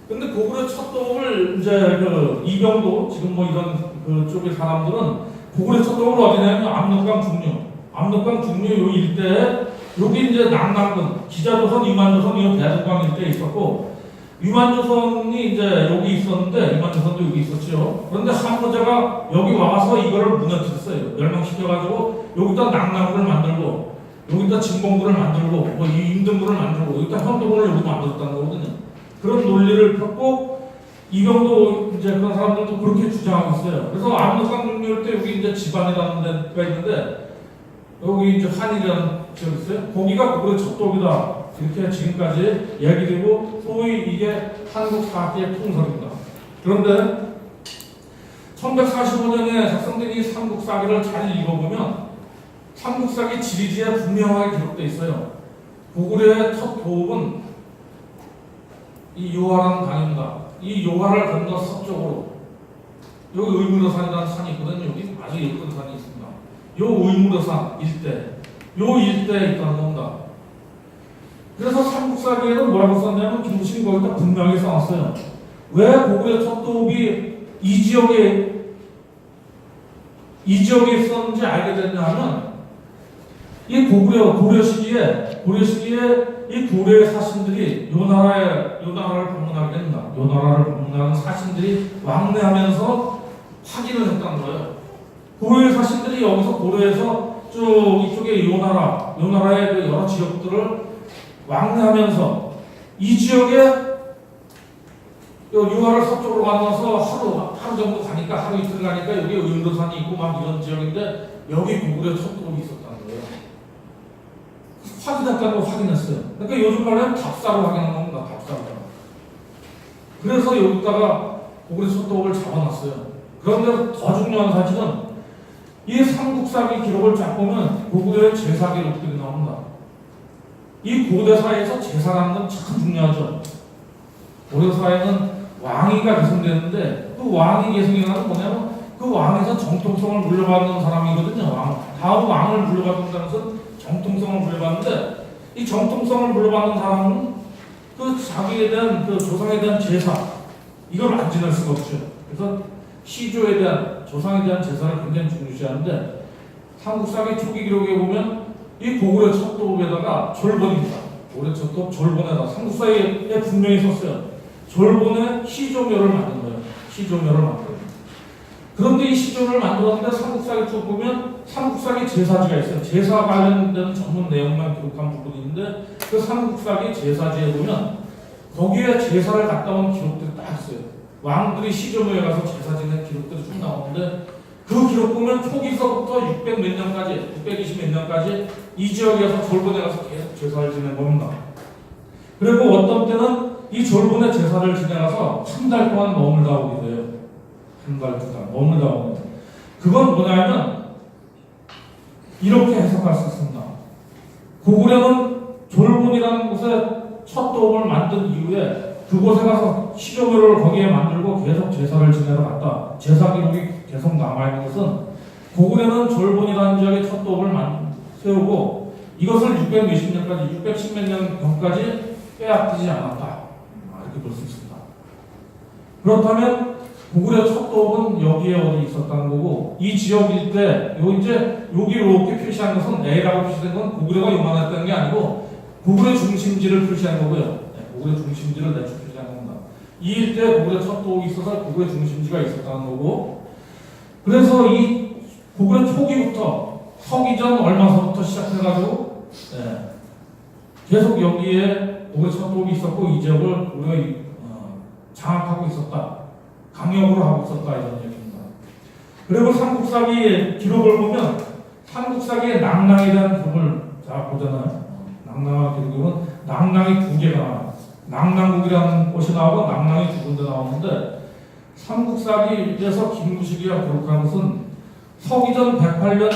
근데 고구려 첫 도읍을 이제 이병도 지금 뭐 이런 쪽의 사람들은 고구려 첫 도읍을 어디냐면 압록강 중류 요 일대에 여기 이제 남남군 기자조선, 유만조선 요 대동강 일대에 있었고 유만조선이 이제 여기 있었는데 유만조선도 여기 있었죠. 그런데 한무제가 여기 와서 이거를 무너뜨렸어요. 멸망시켜가지고 여기다 낙랑군을 만들고 여기다 진공군을 만들고 뭐 임등군을 만들고 여기다 현도군을 여기 만들었다는 거거든요. 그런 논리를 폈고 이병도 이제 그런 사람들도 그렇게 주장하고 있어요. 그래서 압록강 중류일 때 여기 이제 지반이라는 데가 있는데 여기 이제 한이라는 지역 있어요. 거기가 고구려 첫도읍이다. 이렇게 지금까지 얘기되고 소위 이게 한국 사기의 통설입니다. 그런데 1145년에 작성된 이 삼국사기를 잘 읽어보면 삼국사기 지리지에 분명하게 기록되어 있어요. 고구려의 첫 도읍은 이 요하라는 강입니다. 이 요하를 건너 서쪽으로 여기 의무로산이라는 산이 있거든요. 여기 아주 예쁜 산이 있습니다. 요 의무로산 일대에 있다는 겁니다. 그래서 삼국사기에는 뭐라고 썼냐면 김부식이 거기다 분명히 써놨어요. 왜 고구려 첫 도읍이 이 지역에 있었는지 알게 됐냐 하면 이 고려 시기에 이 고려의 사신들이 요 나라를 방문하게 됩니다. 요 나라를 방문하는 사신들이 왕래하면서 확인을 했다는 거예요. 고려의 사신들이 여기서 고려에서 쭉 이쪽에 요 나라의 그 여러 지역들을 왕래하면서 이 지역에 유화를 서쪽으로 건너서 하루 정도 가니까 하루 이틀 가니까 여기 의무도산이 있고 막 이런 지역인데 여기 고구려 첫 도읍이 있었다는 거예요. 확인했다고 확인했어요. 그러니까 요즘 말로는 답사로 확인한 겁니다. 답사로. 그래서 여기다가 고구려 첫 도읍을 잡아놨어요. 그런데 더 중요한 사실은 이 삼국사기 기록을 쫙 보면 고구려의 제사 기록들이 나옵니다. 이 고대사에서 제사라는 건 참 중요하죠. 고대사에는 왕위가 계승되는데 그 왕위 계승이라는 건 뭐냐면 그 왕에서 정통성을 물려받는 사람이거든요. 다음 왕을 물려받는다는 것은 정통성을 물려받는데 이 정통성을 물려받는 사람은 그 자기에 대한 그 조상에 대한 제사 이걸 안 지낼 수가 없죠. 그래서 시조에 대한 조상에 대한 제사를 굉장히 중요시하는데 삼국사기 초기 기록에 보면 이 고구려 첫 도읍에다가 졸본입니다. 고구려 첫 도읍 졸본에다 삼국사기에 분명히 썼어요. 졸본에 시조묘를 만든 거예요. 시조묘를 만들어요. 그런데 이 시조를 만들었는데 삼국사기 쪽 보면 삼국사기 제사지가 있어요. 제사 관련된 전문 내용만 기록한 부분이 있는데 그 삼국사기 제사지에 보면 거기에 제사를 갔다 온 기록들이 딱 있어요. 왕들이 시조모에 가서 제사 지낸 기록들이 쭉 나오는데 그 기록 보면 초기서부터 600 몇 년까지, 620 몇 년까지 이 지역에서 졸본에 가서 계속 제사를 지낸 겁니다. 그리고 어떤 때는 이 졸본에 제사를 지내가서 한 달 동안 머물다 오기도 해요. 한 달, 두 달 머물다 오기도. 그건 뭐냐면 이렇게 해석할 수 있습니다. 고구려는 졸본이라는 곳에 첫 도읍을 만든 이후에 그곳에 가서 시조묘를 거기에 만들고 계속 제사를 지내러 갔다. 제사 기록이 계속 남아있는 것은 고구려는 졸본이라는 지역에 첫 도읍을 세우고 이것을 600 몇십 년까지, 610 몇 년 전까지 빼앗기지 않았다. 이렇게 볼 수 있습니다. 그렇다면 고구려 첫 도읍은 여기에 어디 있었다는 거고 이 지역 일대, 이제 여기 이렇게 표시한 것은 A라고 표시된 건 고구려가 요만했다는 게 아니고 고구려 중심지를 표시한 거고요. 네, 고구려 중심지를 대충 표시한 겁니다. 이 일대 고구려 첫 도읍이 있어서 고구려 중심지가 있었다는 거고 그래서 이 고구려 초기부터 서기전 얼마서부터 시작해가지고 네, 계속 여기에 고구려 첫 도읍이 있었고 이 지역을 우리가 장악하고 있었다. 강역으로 하고 있었다 이런 얘기입니다. 그리고 삼국사기의 기록을 보면 삼국사기의 낭랑에 대한 기록을 자 보잖아요. 낭랑의 기록은 낭랑이 두 개가 나와요. 낭랑국이라는 곳이 나오고 낭랑이 두 군데 나오는데 삼국사기에서 김구식이가 기록한 것은 서기전 108년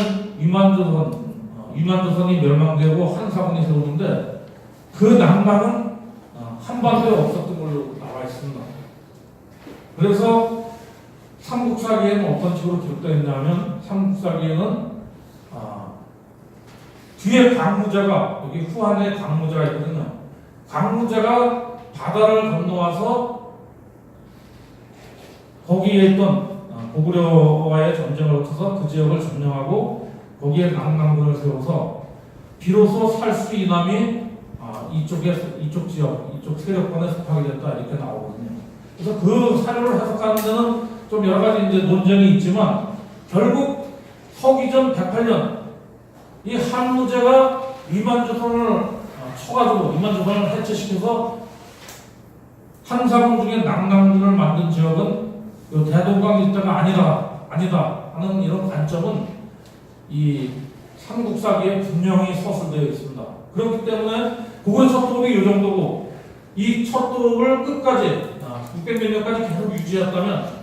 위만조선이 멸망되고 한사군이 세우는데 그 낭랑은 한반도에 없었던 걸로 나와 있습니다. 그래서 삼국사기에는 어떤 식으로 기록되어 있냐면 삼국사기에는 뒤에 강무자가 여기 후한에 강무자가 있거든요. 강무자가 바다를 건너와서 거기에 있던 고구려와의 전쟁을 거쳐서 그 지역을 점령하고 거기에 낭랑군을 세워서 비로소 살수 이남이 이쪽 지역, 이쪽 세력권에 속하게 됐다 이렇게 나오거든요. 그래서 그 사료를 해석하는 데는 좀 여러 가지 이제 논쟁이 있지만 결국 서기전 108년 이 한무제가 위만조선을 쳐가지고 위만조선을 해체시켜서 한사군 중에 낭랑군을 만든 지역은 이 대동강 일대가 아니다 하는 이런 관점은 이 삼국사기에 분명히 서술되어 있습니다. 그렇기 때문에 고구려 첫 도읍이 이 정도고 이 첫 도읍을 끝까지 600 몇 년까지 계속 유지했다면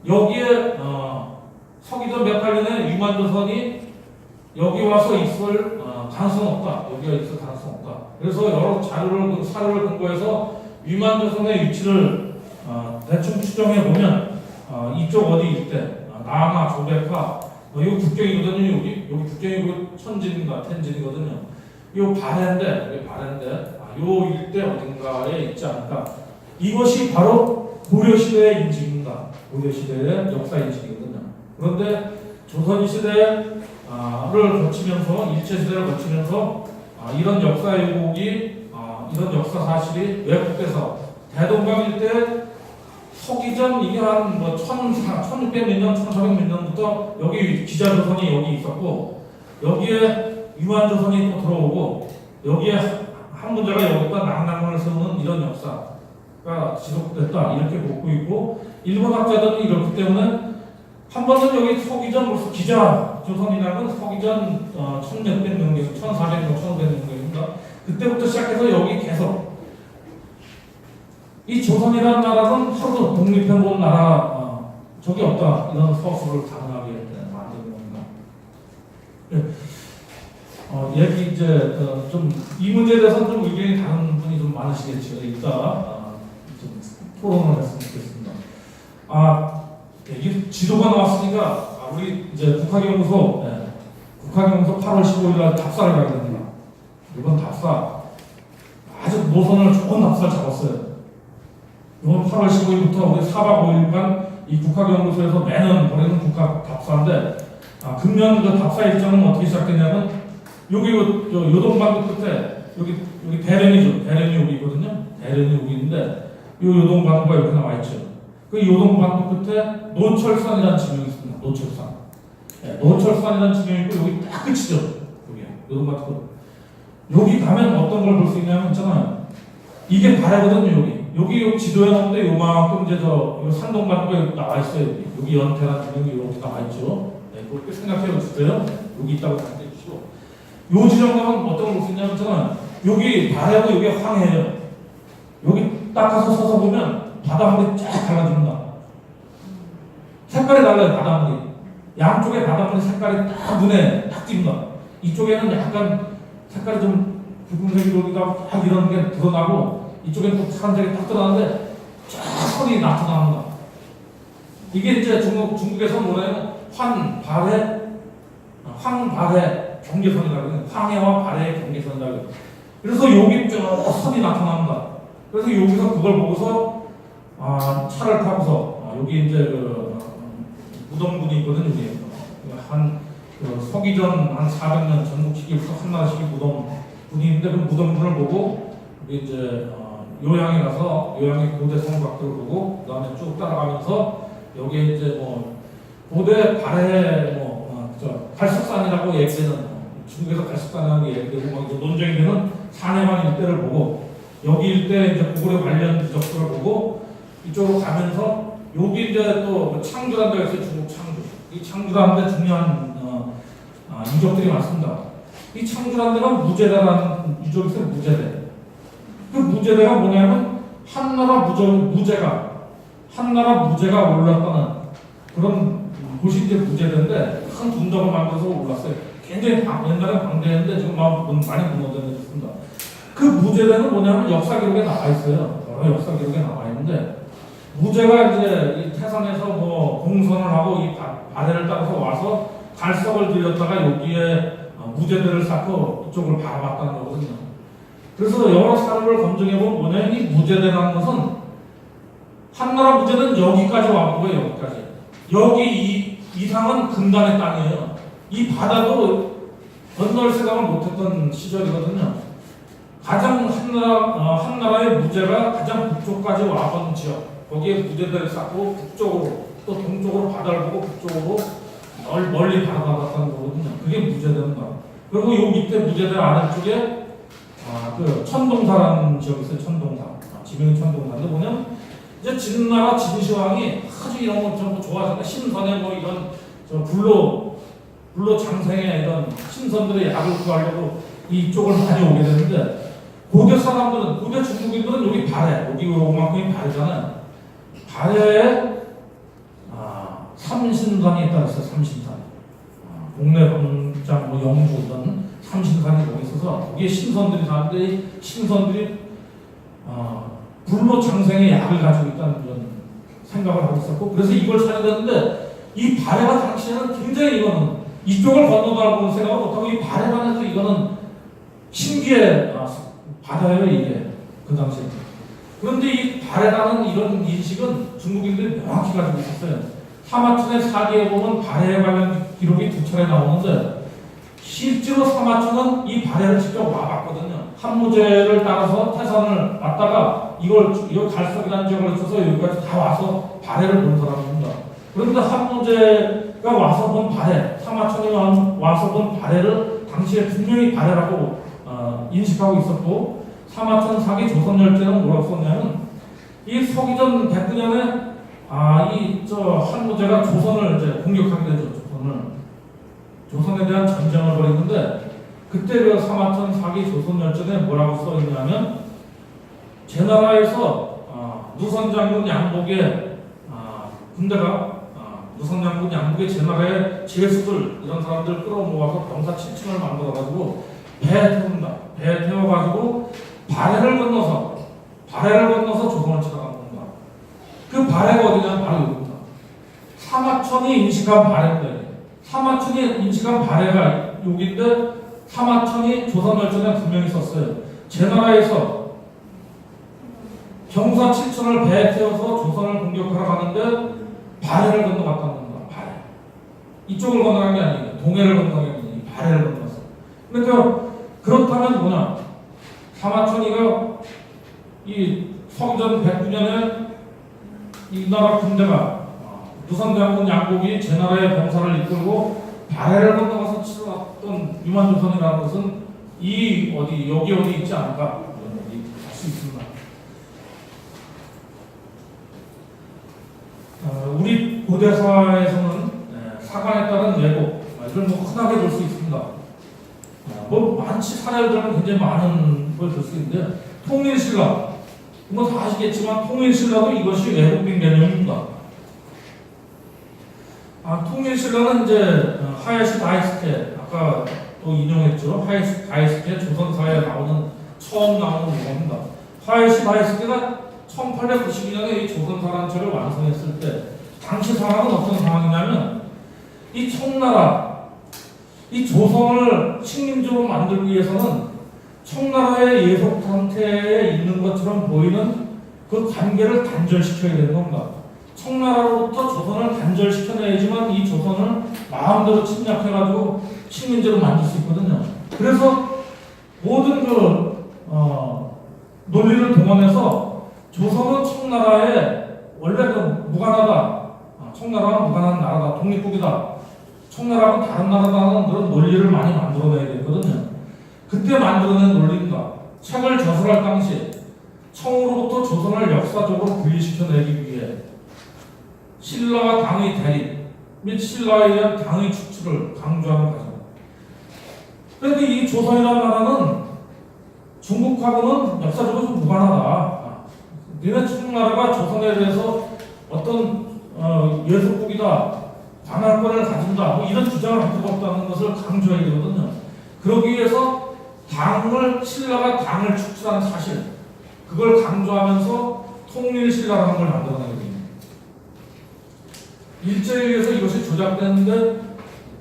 여기에 서기전 108년에 위만조선이 여기 와서 있을 가능성은 없다. 여기가 있을 가능성은 없다. 그래서 여러 사료를 근거해서 위만조선의 위치를 대충 추정해 보면 이쪽 어디 있대? 남하, 조백화, 이거 국경이거든요. 여기 국경이고 천진인가 텐진이거든요. 이 바렌데, 요 일대 어딘가에 있지 않을까? 이것이 바로 고려 시대의 인식입니다. 고려 시대의 역사 인식이거든요. 그런데 조선 시대를 거치면서 일제 시대를 거치면서 이런 역사 왜곡이 이런 역사 사실이 왜곡돼서 대동강 일대 서기전 이게 한 1600 몇 년, 1400 몇 년부터 여기 기자조선이 여기 있었고 여기에 유한조선이 또 들어오고 여기에 한문자가 여기다 낭랑군을 세우는 이런 역사가 지속됐다 이렇게 보고 있고 일본 학자들은 이렇기 때문에 한 번은 여기 서기전 벌써 기자조선이라는 서기전 1600 년경, 1400년, 1500년경입니다. 그때부터 시작해서 여기 계속 이 조선이라는 나라는 하루도 독립해본 나라 적이 없다 이런 서술을 가능하게 만드는 겁니다. 얘기 이제 좀 이 문제에 대해서는 좀 의견이 다른 분이 좀 많으시겠죠. 이따 좀 토론을 했으면 좋겠습니다. 이 지도가 나왔으니까 우리 이제 국학연구소 8월 15일 날 답사를 가게 됩니다. 이번 답사 아주 노선을 좋은 답사를 잡았어요. 이번 8월 15일부터 우리 4박 5일간 이 국학연구소에서 매년 벌이는 국학 답사인데 금년 그 답사 일정은 어떻게 시작되냐면 여기 요동반도 끝에 여기 대련이죠. 대련이 여기 있거든요. 대련이 여기 있는데 이 요동반도가 이렇게 나와 있죠. 그 요동반도 끝에 노철산이라는 지명이 있습니다. 노철산. 노철산이라는 지명이 있고 여기 딱 끝이죠. 여기 요동반도 끝. 여기 가면 어떤 걸 볼 수 있냐면 있잖아요. 이게 발해거든요. 여기 지도에 나오는데 요만큼 이제 요 산동 같은 거 나와 있어요. 여기 연태라는 지명이 이렇게 나와 있죠. 네, 그렇게 생각해 주세요. 여기 있다고 생각해 주시고. 요 지점 가면 어떤 걸 볼 수 있냐면 있잖아요. 여기 발해고 여기 황해예요. 여기 딱 가서 서서 보면 바닷물이 쫙 달라집니다. 색깔이 달라요. 바닷물이. 양쪽에 바닷물이 색깔이 딱 눈에 딱 띕니다. 이쪽에는 약간 색깔이 좀 붉은색이 돌기도 하고 딱 이런 게 드러나고 이쪽에는 또 파란색이 딱 드러나는데 쫙 선이 나타납니다. 이게 이제 중국에서 뭐냐면 황발해 경계선이라고 해요. 황해와 발해의 경계선이라고 해요. 그래서 여기 쭉 선이 나타납니다. 그래서 여기서 그걸 보고서 차를 타고서 여기 이제 무덤군이 있거든요. 여기 서기전 한 400년 전국 시기부터 한나라 시기 무덤군이 있는데 그 무덤군을 보고 여기 이제 요양에 가서 요양의 고대 성곽들을 보고 그다음에 쭉 따라가면서 여기에 이제 고대 발해 갈석산이라고 얘기되는 중국에서 갈석산이라고 얘기되고 이제 논쟁이 되는 산해만 일대를 보고 여기 일대 이제 고구려 관련 유적들을 보고 이쪽으로 가면서 여기 이제 또 창주라는 데가 있어요. 중국 창주. 이 창주라는 데 중요한 유적들이 많습니다. 이 창주라는 데가 무제대라는 유적이 있어요. 무제대. 그 무제대가 뭐냐면 한나라 무제가 올랐다는 그런 곳이 이제 무제대인데 큰 분덕을 만들어서 올랐어요. 굉장히 옛날에 방대했는데 지금 많이 무너졌습니다. 그 무제대는 뭐냐면 역사 기록에 나와 있어요. 여러 역사 기록에 나와 있는데 무제가 이제 이 태산에서 공선을 하고 이 발해를 따라서 와서 갈석을 들렸다가 여기에 무제대를 쌓고 이쪽을 바라봤다는 거거든요. 그래서 여러 사료를 검증해보면 뭐냐, 이 무제대라는 것은 한나라 무제는 여기까지 와본 거예요. 여기까지. 여기 이상은 금단의 땅이에요. 이 바다도 건널 생각을 못했던 시절이거든요. 가장 한나라의 무제가 가장 북쪽까지 와본 지역. 거기에 무제대를 쌓고 북쪽으로 또 동쪽으로 바다를 보고 북쪽으로 멀리 바라봤다는 거거든요. 그게 무제대입니다. 그리고 요 밑에 무제대 아래쪽에 그 천동사라는 지역이 있어요. 천동사. 지명이 천동사인데 뭐냐면 이제 진나라 진시황이 아주 이런 거 전부 좋아하잖아요. 신선에 이런 불로 장생에 이런 신선들의 약을 구하려고 이쪽을 많이 오게 되는데 고대 사람들은 고대 중국인들은 여기 발해 여기 요만큼이 발해잖아요. 발해에 삼신산이 있다 그랬어요. 삼신산. 동래범장 영주 이런 삼신산이 거기 있어서 거기에 신선들이 사는데 신선들이 불로 장생의 약을 가지고 있다는 그런 생각을 하고 있었고 그래서 이걸 사야 되는데 이 발해가 당시에는 굉장히 이거는 이쪽을 건너가고 생각을 못하고 이 발해만 해서 이거는 신기해 바다예요 이게 그 당시에. 그런데 이 발해라는 이런 인식은 중국인들이 명확히 가지고 있었어요. 사마천의 사기에 보면 발해에 관련 기록이 2차례 나오는데 실제로 사마천은 이 발해를 직접 와봤거든요. 한무제를 따라서 태산을 왔다가 이걸 갈석이라는 지역을 거쳐서 여기까지 다 와서 발해를 본 사람입니다. 그런데 한무제가 와서 본 발해, 사마천이 와서 본 발해를 당시에 분명히 발해라고 인식하고 있었고 사마천 사기 조선열제는 뭐라고 썼냐면 이 서기전 109년에 한무제가 조선을 이제 공격하게 되죠. 조선에 대한 전쟁을 벌이는데 그때 그 사마천 사기 조선열전에 뭐라고 써 있냐면 제 나라에서 누선장군 양복의 군대가 누선장군 양복의 제 나라의 제수들 이런 사람들 끌어모아서 병사 7층을 만들어가지고 배에 태운다. 배에 태워가지고 발해를 건너서 조선을 쳐나가는 겁니다. 그 발해가 어디냐 바로 여기입니다. 사마천이 인식한 발해인데 사마천이 인식한 발해가 여기인데 사마천이 조선열전에 분명히 썼어요. 제 나라에서 병사 7천을 배에 태워서 조선을 공격하러 가는데 발해를 건너갔다는 겁니다. 발해. 이쪽을 건너간 게 아니에요. 동해를 건너간 게 아니에요. 발해를 건너갔어요. 그러니까 그렇다면 뭐냐? 사마천이가 이 서기전 109년에 이 나라 군대가 누선장군 양복이 제 나라의 병사를 이끌고 발해를 건너가서 치러왔던 유만조선이라는 것은 이 어디 여기 어디 있지 않을까 어디 할수 있습니다. 우리 고대사에서는 사관에 따른 왜곡 이걸 뭐 흔하게 볼 수 있습니다. 뭐 많지 사례들은 굉장히 많은 걸 볼 수 있는데 통일신라 뭐 다 아시겠지만 통일신라도 이것이 왜곡된 개념입니다. 통일신라는 이제 하야시 다이스케 아까 또 인용했죠. 하야시 다이스케 조선사에 처음 나오는 용어입니다. 하야시 다이스케가 1892년에 이 조선사라는 책을 완성했을 때 당시 상황은 어떤 상황이냐면 이 청나라 이 조선을 식민지로 만들기 위해서는 청나라의 예속 상태에 있는 것처럼 보이는 그 관계를 단절시켜야 되는 겁니다. 청나라로부터 조선을 단절시켜내야지만 이 조선을 마음대로 침략해가지고 식민지로 만들 수 있거든요. 그래서 모든 논리를 동원해서 조선은 청나라에 원래 무관하다. 청나라는 무관한 나라다. 독립국이다. 청나라하고 다른 나라라는 그런 논리를 많이 만들어내야 되거든요. 그때 만들어낸 논리입니다. 책을 저술할 당시 청으로부터 조선을 역사적으로 분리시켜내기 위해 신라와 당의 대립 및 신라에 의한 당의 축출을 강조하는 과정. 그런데 이 조선이라는 나라는 중국하고는 역사적으로 좀 무관하다. 니네 청나라가 조선에 대해서 어떤 예속국이다, 관할권을 가진다, 뭐 이런 주장을 할 수가 없다는 것을 강조해야 되거든요. 그러기 위해서 신라가 당을 축출한 사실, 그걸 강조하면서 통일신라라는 걸 만들어내게 됩니다. 일제에 의해서 이것이 조작됐는데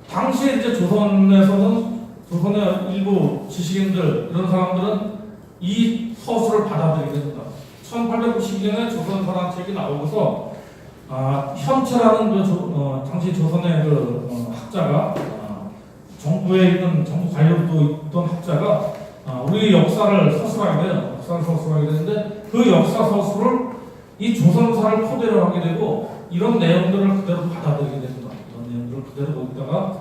당시에 이제 조선에서는 조선의 일부 지식인들 이런 사람들은 이 서술을 받아들이게 됩니다. 1892년에 조선사라는 책이 나오고서 현채라는 당시 조선의 학자가 정부에 있는 정부 관료도 있던 학자가 우리 역사를 서술하게 돼요. 역사를 서술하게 되는데 그 역사 서술을 이 조선사를 토대로 하게 되고 이런 내용들을 그대로 받아들이게 됩니다. 이런 내용들을 그대로 거기다가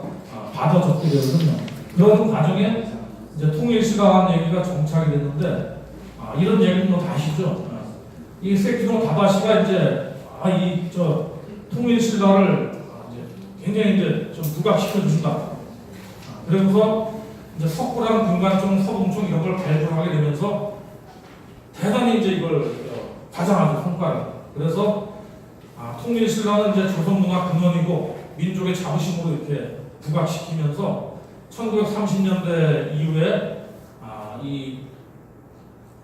받아 적게 되거든요. 그런 과정에 이제 통일시라는 얘기가 정착이 됐는데 이런 얘기는 뭐 다 아시죠? 이 세키노 다다시가 이제 통일신라를 굉장히 이제 좀 부각시켜 준다. 그래서 이제 석고랑 금관총, 서봉총 이런 걸 발굴하게 되면서 대단히 이제 이걸 과장하죠, 성과를. 그래서 통일신라는 이제 조선 문화 근원이고 민족의 자부심으로 이렇게 부각시키면서 1930년대 이후에 이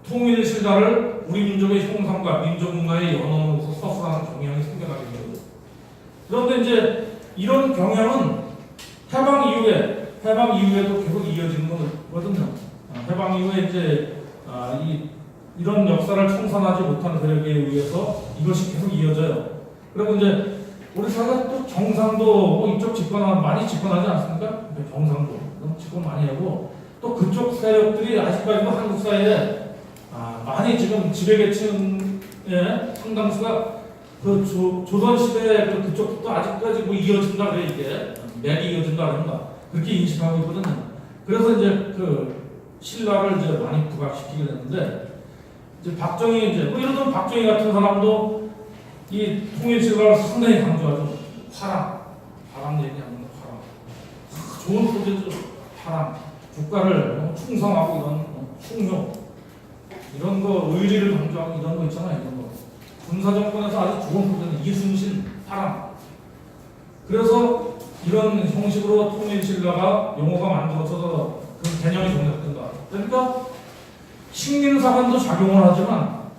통일신라를 우리 민족의 형상과 민족 문화의 연원으로서 서술하는 경향이 생겨나게 됩니다. 그런데 이제 이런 경향은 해방 이후에도 계속 이어지는 거거든요. 해방 이후에 이제 이런 역사를 청산하지 못한 세력에 의해서 이것이 계속 이어져요. 그리고 이제 우리 사회가 또 경상도 이쪽 많이 집권하지 않습니까? 경상도 집권 많이 하고 또 그쪽 세력들이 아직까지도 한국 사회에 많이 지금 지배계층의 상당수가 조선 시대 그쪽도 아직까지 뭐 이어진다 그래 이게 맥이 이어진다 그런가 그렇게 인식하고 있거든요. 그래서 이제 신라를 이제 많이 부각시키게 되는데 이제 박정희 뭐 예를 들면 박정희 같은 사람도 이 통일신라를 상당히 강조하죠. 화랑 얘기하는 거 화랑 좋은 소재죠. 화랑 국가를 충성하고 이런 충효 이런 거 의리를 강조하고 이런 거 있잖아요. 이런 거 군사 정권에서 아주 좋은 소재는 이순신 화랑. 그래서 이런 형식으로 통일신라가 용어가 만들어져서 그 개념이 정립된다. 그러니까 식민사관도 작용을 하지만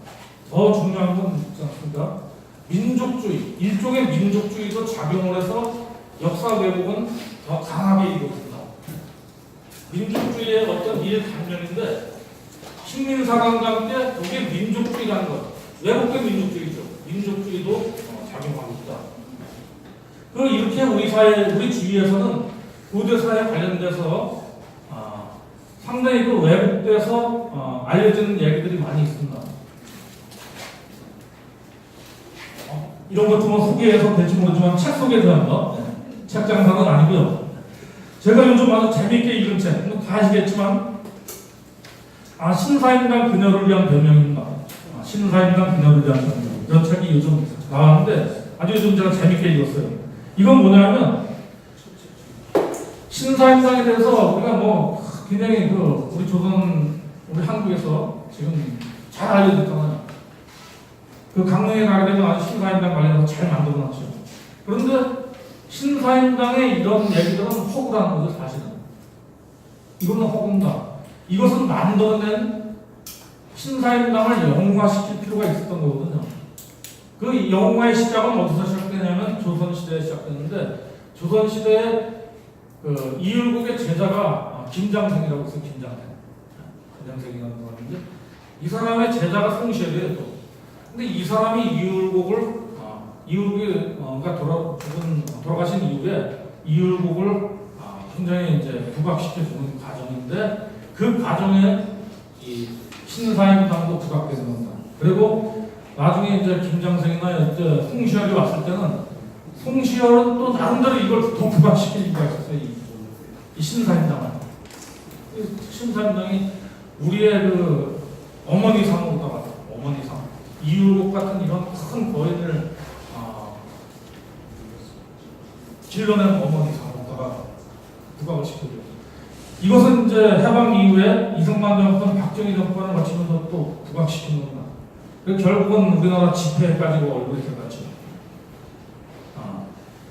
더 중요한 건 있지 않습니까? 민족주의, 일종의 민족주의도 작용을 해서 역사 왜곡은 더 강하게 이루어진다. 민족주의의 어떤 일관념인데 식민사관과 함께 그게 민족주의라는 것, 왜곡된 민족주의죠. 민족주의도 작용하고 있다. 이렇게 우리 주위에서는 고대사에 관련돼서 상당히 왜곡돼서 알려지는 얘기들이 많이 있습니다. 이런 것도 뭐 소개해서 될지 모르지만 책 소개해서 책 장사는 아니고요. 제가 요즘 아주 재미있게 읽은 책, 다 아시겠지만 신사임당 그녀를 위한 변명입니다. 신사임당 그녀를 위한 변명. 이런 책이 요즘 나왔는데 아주 요즘 제가 재밌게 읽었어요. 이건 뭐냐면 신사임당에 대해서 우리가 뭐 굉장히 우리 조선 우리 한국에서 지금 잘 알려졌잖아요. 강릉에 가게 되면 아주 신사임당 관련해서 잘 만들어놨죠. 그런데 신사임당의 이런 얘기들은 허구라는 거죠, 사실은. 이거는 허구입니다. 이것은 만들어낸 신사임당을 영웅화시킬 필요가 있었던 거거든요. 그 영웅화의 시작은 어디서 시작되냐면 조선시대에 시작됐는데, 조선시대에 이율곡의 제자가 김장생이라고 있어요. 김장생이라는 사람인데, 이 사람의 제자가 송시열이에요. 근데 이 사람이 이율곡이 돌아가신 이후에 이율곡을 굉장히 이제 부각시켜주는 과정인데, 그 과정에 이 신사임당도 부각되는 겁니다. 그리고 나중에 이제 김장생이나 이제 송시열이 왔을 때는 송시열은 또 나름대로 이걸 더 부각시킬 이유가 있었어요. 이 신사임당을. 신사임당이 우리의 어머니상으로다가 어머니상, 이율곡 같은 이런 큰 거인을 길러낸 어머니상으로다가 부각을 시켜줘요. 이것은 이제 해방 이후에 이승만 정권, 박정희 정권을 거치면서 또 부각시킨 겁니다. 결국은 우리나라 집회까지 얼굴이 돼갔죠.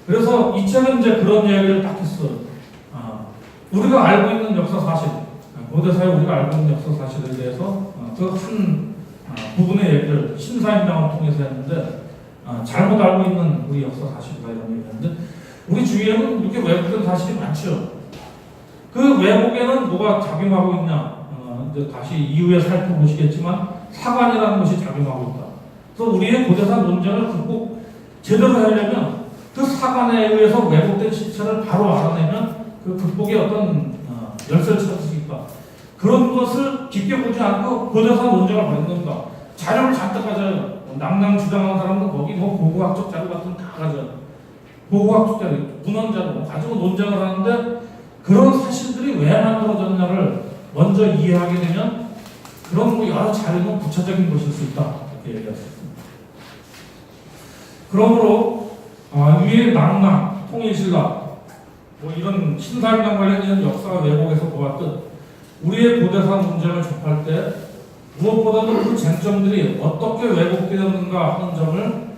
그래서 이 책은 이제 그런 이야기를 딱 했어요. 우리가 알고 있는 역사 사실, 고대사에 우리가 알고 있는 역사 사실에 대해서 그 한 부분의 얘기를 신사임당을 통해서 했는데, 잘못 알고 있는 우리 역사 사실이다 이런 얘기했는데, 우리 주위에는 이렇게 왜곡된 사실이 많죠. 그 왜곡에는 뭐가 작용하고 있냐? 이제 다시 이후에 살펴보시겠지만 사관이라는 것이 작용하고 있다. 그래서 우리의 고대사 논쟁을 극복 제대로 하려면 그 사관에 의해서 왜곡된 실체를 바로 알아내면 그 극복의 어떤 열쇠를 찾을 수 있다. 그런 것을 깊게 보지 않고 고대사 논쟁을 벌이는 겁니다. 자료를 잔뜩 가져요. 낭낭 주장하는 사람도 거기 고고학적 자료 같은 거 다 가져요. 고고학적 자료, 문헌 자료 가지고 논쟁을 하는데, 그런 사실들이 왜 만들어졌냐를 먼저 이해하게 되면 그런 여러 자료는 구체적인 것일 수 있다. 이렇게 얘기했습니다. 그러므로 위에 낭낭, 통일신라, 이런 신사임당 관련된 역사 왜곡에서 보았듯 우리의 고대사 문제를 접할 때 무엇보다도 그 쟁점들이 어떻게 왜곡되었는가 하는 점을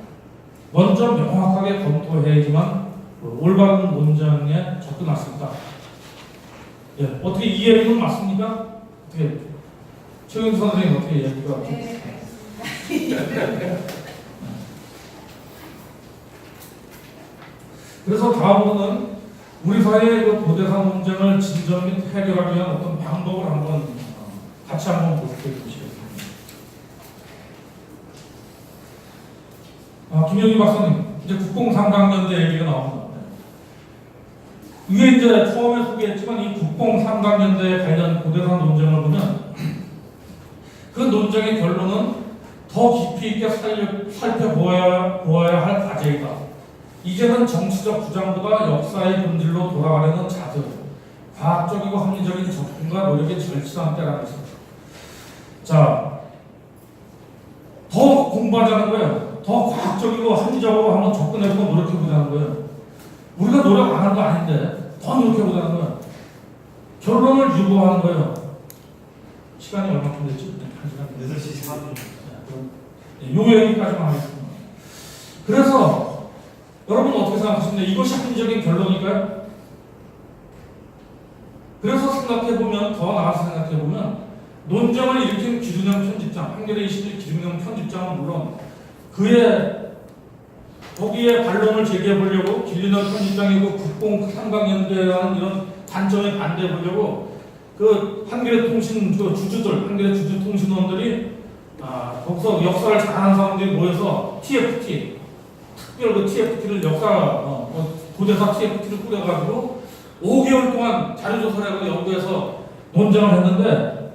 먼저 명확하게 검토해야지만 올바른 논쟁에 접근할 수 있다. 예, 어떻게 이 얘기는 맞습니까? 어떻게 최경수 선생님 어떻게 얘기가? 그래서 다음으로는 우리 사회의 그 고대사 논쟁을 진전 및 해결하기 위한 어떤 방법을 한번 같이 한번 보시겠습니다. 김영희 박사님, 이제 국공삼강연대 얘기가 나옵니다. 위에 이제 처음에 소개했지만 이 국공삼강연대 관련 고대사 논쟁을 보면 그 논쟁의 결론은 더 깊이 있게 살펴보아야 할 과제이다. 이제는 정치적 주장보다 역사의 본질로 돌아가려는 자세, 과학적이고 합리적인 접근과 노력이 절실한 때라고 했습니다. 자, 더 공부하자는 거예요. 더 과학적이고 합리적으로 한번 접근해보고 노력해보자는 거예요. 우리가 노력 안 하는 거 아닌데 더 노력해보자는 거예요. 결론을 유보하는 거예요. 시간이 얼마큼 됐지? 8시 4분. 요 얘기까지만 하겠습니다. 그래서 여러분 어떻게 생각하십니까? 이것이 합리적인 결론일까요? 그래서 생각해보면, 더 나아서 생각해보면 논쟁을 일으킨 기준형 편집장, 한겨레 21 기준형 편집장은 물론 거기에 반론을 제기해보려고 길리너 편집장이고 국공삼강연대라는 이런 단점에 반대해보려고 그 한겨레 통신 한겨레 주주통신원들이 거기서 역사를 잘하는 사람들이 모여서 TFT, 특별 그 TFT를 고대사 TFT를 꾸려가지고 5개월 동안 자료조사를 하고 연구해서 논쟁을 했는데,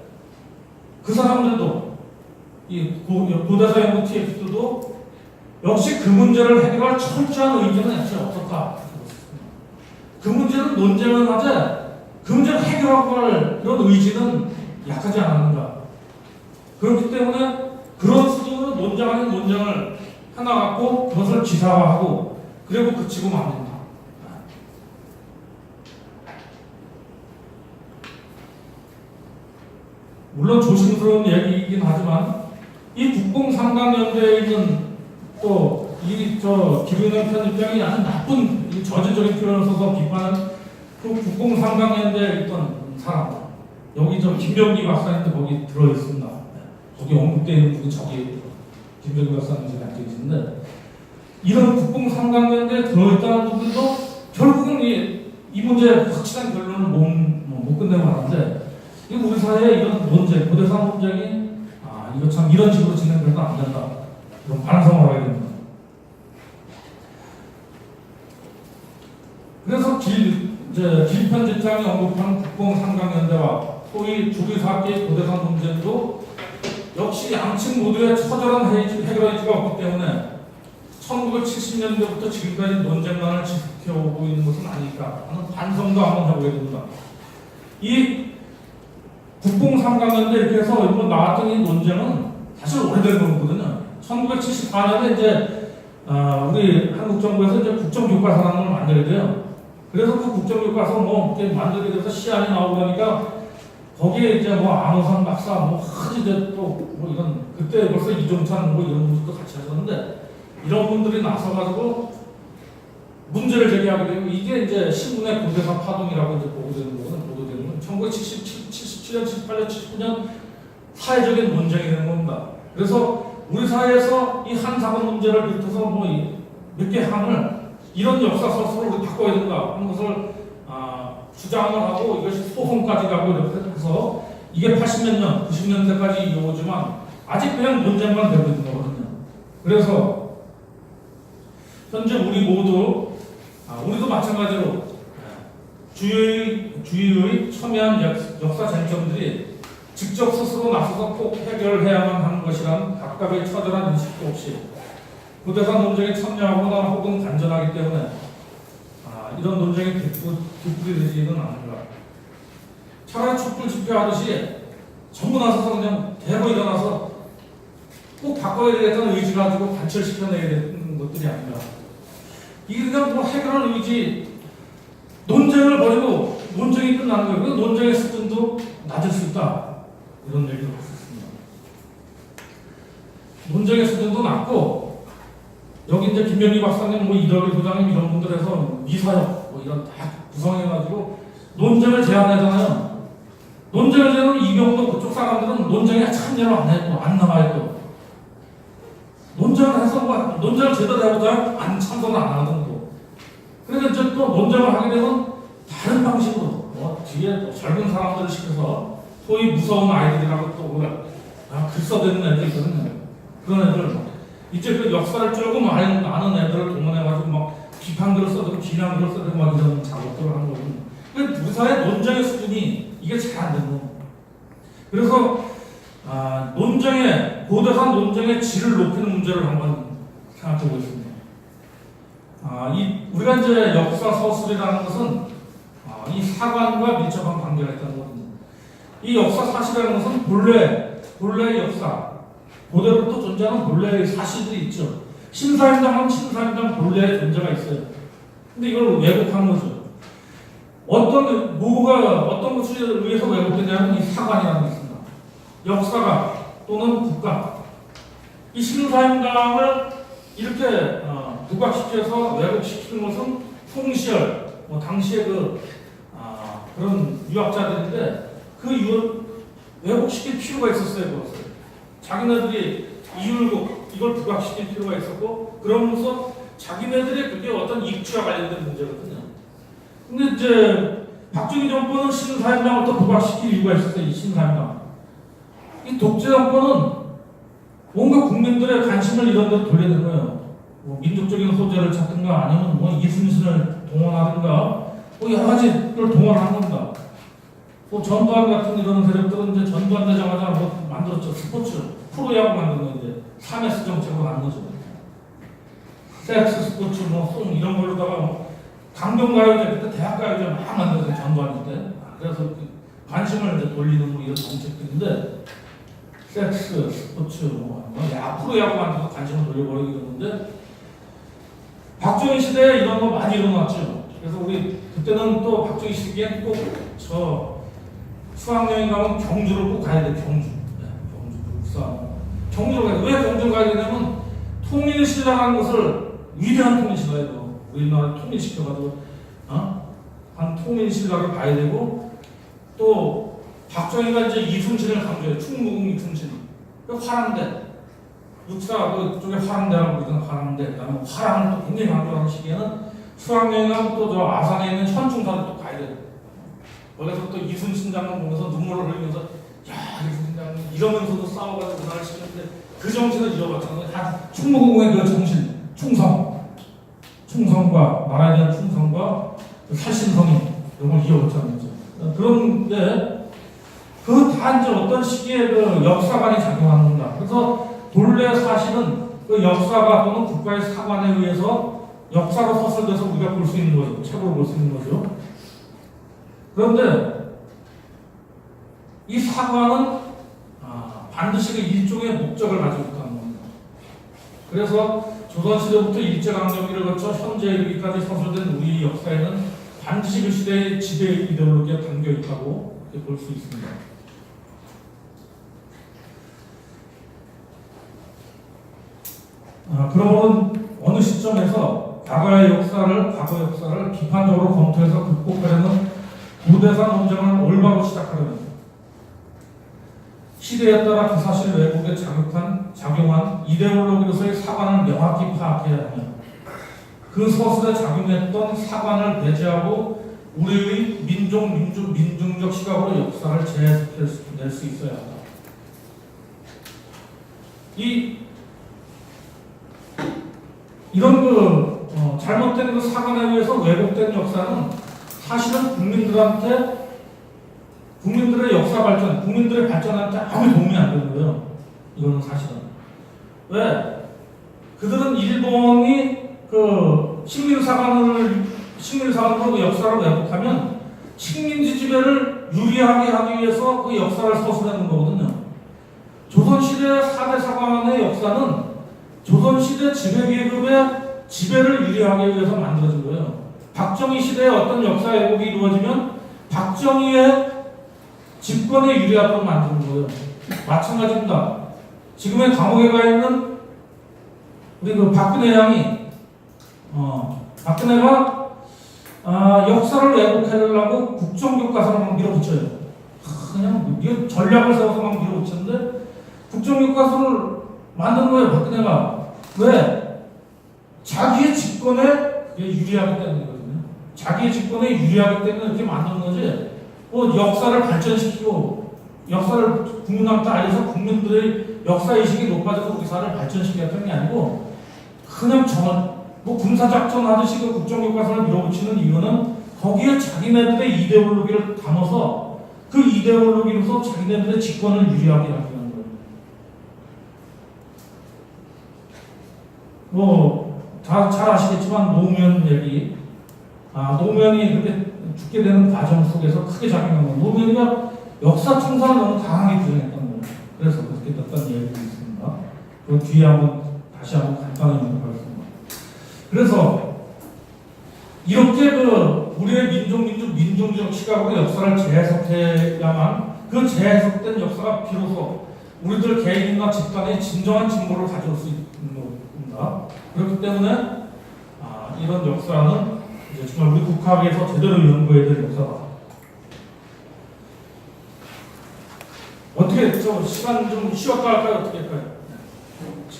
그 사람들도 이 고대사 연구 TFT도 역시 그 문제를 해결할 철저한 의지는 역시 없었다. 그 문제는 논쟁은 하되 그 문제를 해결하고 할 그런 의지는 약하지 않았는가. 그렇기 때문에 그런 수준으로 논쟁 아닌 논쟁을 하나 갖고 그것을 기사화하고 그리고 그치고 맙니다. 물론 조심스러운 얘기이긴 하지만 이 국공 삼강연대에 있는 또 이 김윤현 편집장이 아주 나쁜 이 저질적인 표현을 써서 비판한 그 국공 삼강연대에 있던 사람 여기 김병기 박사님도 거기 들어 있습니다. 거기 언급되어 있는 분이 저기 김병기 박사님이 앉아 계신데 이런 국공 삼강연대에 들어있다는 분들도 결국은 이 문제의 확실한 결론을 못 끝내고 하는데 이거 우리 사회에 이런 논쟁, 고대사 논쟁이 이거 참 이런 식으로 진행돼서 안 된다. 이런 반성을 하게 됩니다. 그래서 길편집장이 언급한 국공 삼강연대와 소위 주기사학계의 고대사 논쟁도 역시 양측 모두의 처절한 해결 의지가 없기 때문에 1970년대부터 지금까지 논쟁만을 지속해오고 있는 것은 아닐까 하는 반성도 한번 해보게 됩니다. 이 국공 삼강연대 이렇게 해서 이번 나왔던 이 논쟁은 사실 오래된 거거든요. 1974년에 이제 우리 한국 정부에서 이제 국정교과서라는 걸 만들게 돼요. 그래서 그 국정교과서 이렇게 만들게 돼서 시안이 나오고 그러니까 거기에 이제 안호상 박사 이제 또 이런 그때 벌써 이종찬 이런 분들도 같이 하셨는데 이런 분들이 나서가지고 문제를 제기하게 되고 이게 이제 신문의 고대사 파동이라고 이제 보도되는 거거든요. 1977년, 78년, 79년 사회적인 논쟁이 되는 겁니다. 그래서 우리 사회에서 이 한사건 문제를 비롯해서 몇 개 항을 이런 역사 서술을 우리 바꿔야 된다 하는 것을 주장을 하고 이것이 소송까지 가고 이렇게 해서 이게 80몇 년, 90년대까지 이어오지만 아직 그냥 논쟁만 되고 있는 거거든요. 그래서 현재 우리 모두 우리도 마찬가지로 주위의 첨예한 역사 쟁점들이 직접 스스로 나서서 꼭 해결해야만 하는 것이란 각각의 처절한 인식도 없이 고대사 논쟁에 참여하거나 혹은 간전하기 때문에 이런 논쟁이 뒷불이되지는 않는가. 차라리 촛불 집회하듯이 전부 나서서 그냥 대거 일어나서 꼭 바꿔야 되겠다는 의지 가지고 관철시켜내야 되는 것들이 아닌가. 이게 그냥 해결할 의지, 논쟁을 버리고 논쟁이 끝나는 거예요. 그 논쟁의 수준도 낮을 수 있다. 이런 얘기를 할 수 있습니다. 논쟁의 수준도 낮고 여기 이제 김병기 박사님, 이덕일 부장님 이런 분들에서 미사역 이런 다 구성해가지고 논쟁을 제안하잖아요. 논쟁을 제안하면 이경도 그쪽 사람들은 논쟁에 참여를 안 했고 안 나와있고 논쟁을 해서 논쟁을 제대로 해보자 안 참석을 안 하는 거. 그래서 이제 또 논쟁을 하게 되면 다른 방식으로 뒤에 또 젊은 사람들을 시켜서 소위 무서운 아이들이라고 또 글 써대는 애들 있거든요. 그런 애들 이제 그 역사를 조금 아는 애들을 동원해가지고 비판글을 써대고 비난글을 써대고 이런 작업들을 하는 거거든요. 그러니까 우사의 논쟁의 수준이 이게 잘 안 되는 거예요. 그래서 고대사 논쟁의 질을 높이는 문제를 한번 생각해 보겠습니다. 우리가 이제 역사 서술이라는 것은 이 사관과 밀접한 관계가 있다는 거거든요. 이 역사 사실이라는 것은 본래의 역사, 그대로부터 존재하는 본래의 사실들이 있죠. 신사임당은 신사임당 본래의 존재가 있어요. 근데 이걸 왜곡한 거죠. 어떤 것에 의해서 왜곡되냐면 이 사관이라는 게 있습니다. 역사가 또는 국가. 이 신사임당을 이렇게 부각시켜서 왜곡시키는 것은 송시열, 당시에 그런 유학자들인데 그 왜곡시킬 필요가 있었어요. 그것을. 자기네들이 이걸 부각시킬 필요가 있었고 그러면서 자기네들의 그게 어떤 입지와 관련된 문제거든요. 근데 이제 박정희 정권은 신사임당을 또 부각시킬 이유가 있었어요. 이 신사임당. 이 독재 정권은 뭔가 국민들의 관심을 이런 데로 돌려야 거예요. 민족적인 소재를 찾든가 아니면 이순신을 동원하든가 여러 가지를 동원하는 겁니다. 전두환 같은 이런 세력들은 이제 전두환 되자마자 만들었죠. 스포츠, 프로야구 만드는 이제 3S 정책으로 만든 거죠. 섹스 스포츠, 이런 걸로다가 강변가요제, 그때 대학가요제 막 만들었어요. 전두환 때. 그래서 관심을 이제 돌리는 이런 정책들인데, 섹스, 스포츠, 프로야구 만들어서 관심을 돌려버리겠는데 박정희 시대에 이런 거 많이 일어났죠. 그래서 우리 그때는 또 박정희 시기엔 꼭 저 수학여행 가면 경주를 꼭 가야 돼. 경주. 네, 경주 북산. 경주를 가야 돼. 왜 경주를 가야 되냐면 통일신라라는 것을 위대한 통일신라예요. 우리나라 통일시켜가지고 한 통일신라를 봐야 되고 또 박정희가 이제 이순신을 강조해요. 충무공 이순신. 그 화랑대. 육사 그쪽에 화랑대라고 그러잖아. 화랑대. 그다음에 화랑을 또 굉장히 강조하는 시기에는 수학여행하면 또 저 아산에 있는 현충사를 또 가야 돼요. 거기서 또 이순신 장군 보면서 눈물을 흘리면서 야 이순신 장군 이러면서도 싸워가지고 나를 시켰는데 그 정신을 잃어버렸잖아요. 다 충무공의 그 정신, 충성과 나라에 대한 충성과 그 살신성이 이런 걸 이어갔다는 거죠. 그런데 그 다 이제 어떤 시기에 그 역사관이 작용합니다. 그래서 본래 사실은 그 역사가 또는 국가의 사관에 의해서 역사로 서술돼서 우리가 볼 수 있는 거죠. 책으로 볼 수 있는 거죠. 그런데 이 사관은 반드시 그 일종의 목적을 가지고 있다는 겁니다. 그래서 조선시대부터 일제강점기를 거쳐 현재 이르기까지 서술된 우리 역사에는 반드시 그 시대의 지배 이데올로기가 담겨 있다고 볼 수 있습니다. 그러면 어느 시점에서 과거 역사를 비판적으로 검토해서 극복하려는 고대사 논쟁을 올바로 시작하려면 시대에 따라 그 사실 왜곡에 작용한 이데올로기로서의 사관을 명확히 파악해야 하며 그 서술에 작용했던 사관을 배제하고 우리의 민중적 시각으로 역사를 재해석해낼 수 있어야 한다. 이런 잘못된 그 사관에 의해서 왜곡된 역사는 사실은 국민들의 역사 발전, 국민들의 발전한테 아무 도움이 안 되는 거예요. 이거는 사실은. 왜? 그들은 일본이 그 식민사관으로 그 역사를 왜곡하면 식민지 지배를 유리하게 하기 위해서 그 역사를 서술하는 거거든요. 조선시대 4대 사관의 역사는 조선시대 지배계급의 지배를 유리하게 위해서 만들어진 거예요. 박정희 시대에 어떤 역사 왜곡이 이루어지면 박정희의 집권에 유리하도록 만드는 거예요. 마찬가지입니다. 지금의 감옥에 가 있는 우리 그 박근혜 양이 박근혜가 역사를 왜곡하려고 국정교과서를 막 밀어붙여요. 그냥 전략을 세워서 막 밀어붙였는데 국정교과서를 만든 거예요. 박근혜가. 왜? 자기의 집권에 유리하기 때문이거든요. 자기의 집권에 유리하기 때문에 이렇게 만든 거지. 역사를 발전시키고 역사를 국민한테 알려서 국민들의 역사의식이 높아져서 우리 사회를 발전시키겠다는 게 아니고 그냥 군사작전 하듯이 그 국정교과서를 밀어붙이는 이유는 거기에 자기네들의 이데올로기를 담아서 그 이데올로기로서 자기네들의 집권을 유리하게 하기 위한 거예요. 잘 아시겠지만 노무현 얘기, 노무현이 그렇게 죽게 되는 과정 속에서 크게 작용한 건 노무현이가 역사 청산을 너무 강하게 주장했던 거예요. 그래서 그렇게 됐다는 얘기가 있습니다. 그 뒤에 다시 한번 간단히 언급하겠습니다. 그래서 이렇게 우리의 민중적 시각으로 역사를 재해석해야만 그 재해석된 역사가 비로소 우리들 개인이나 집단의 진정한 진보를 가져올 수 있는 겁니다. 그렇기 때문에 이런 역사는 이제 정말 우리 국학에서 제대로 연구해야 될 역사다. 어떻게 시간 좀 쉬었다 할까요? 어떻게 할까요?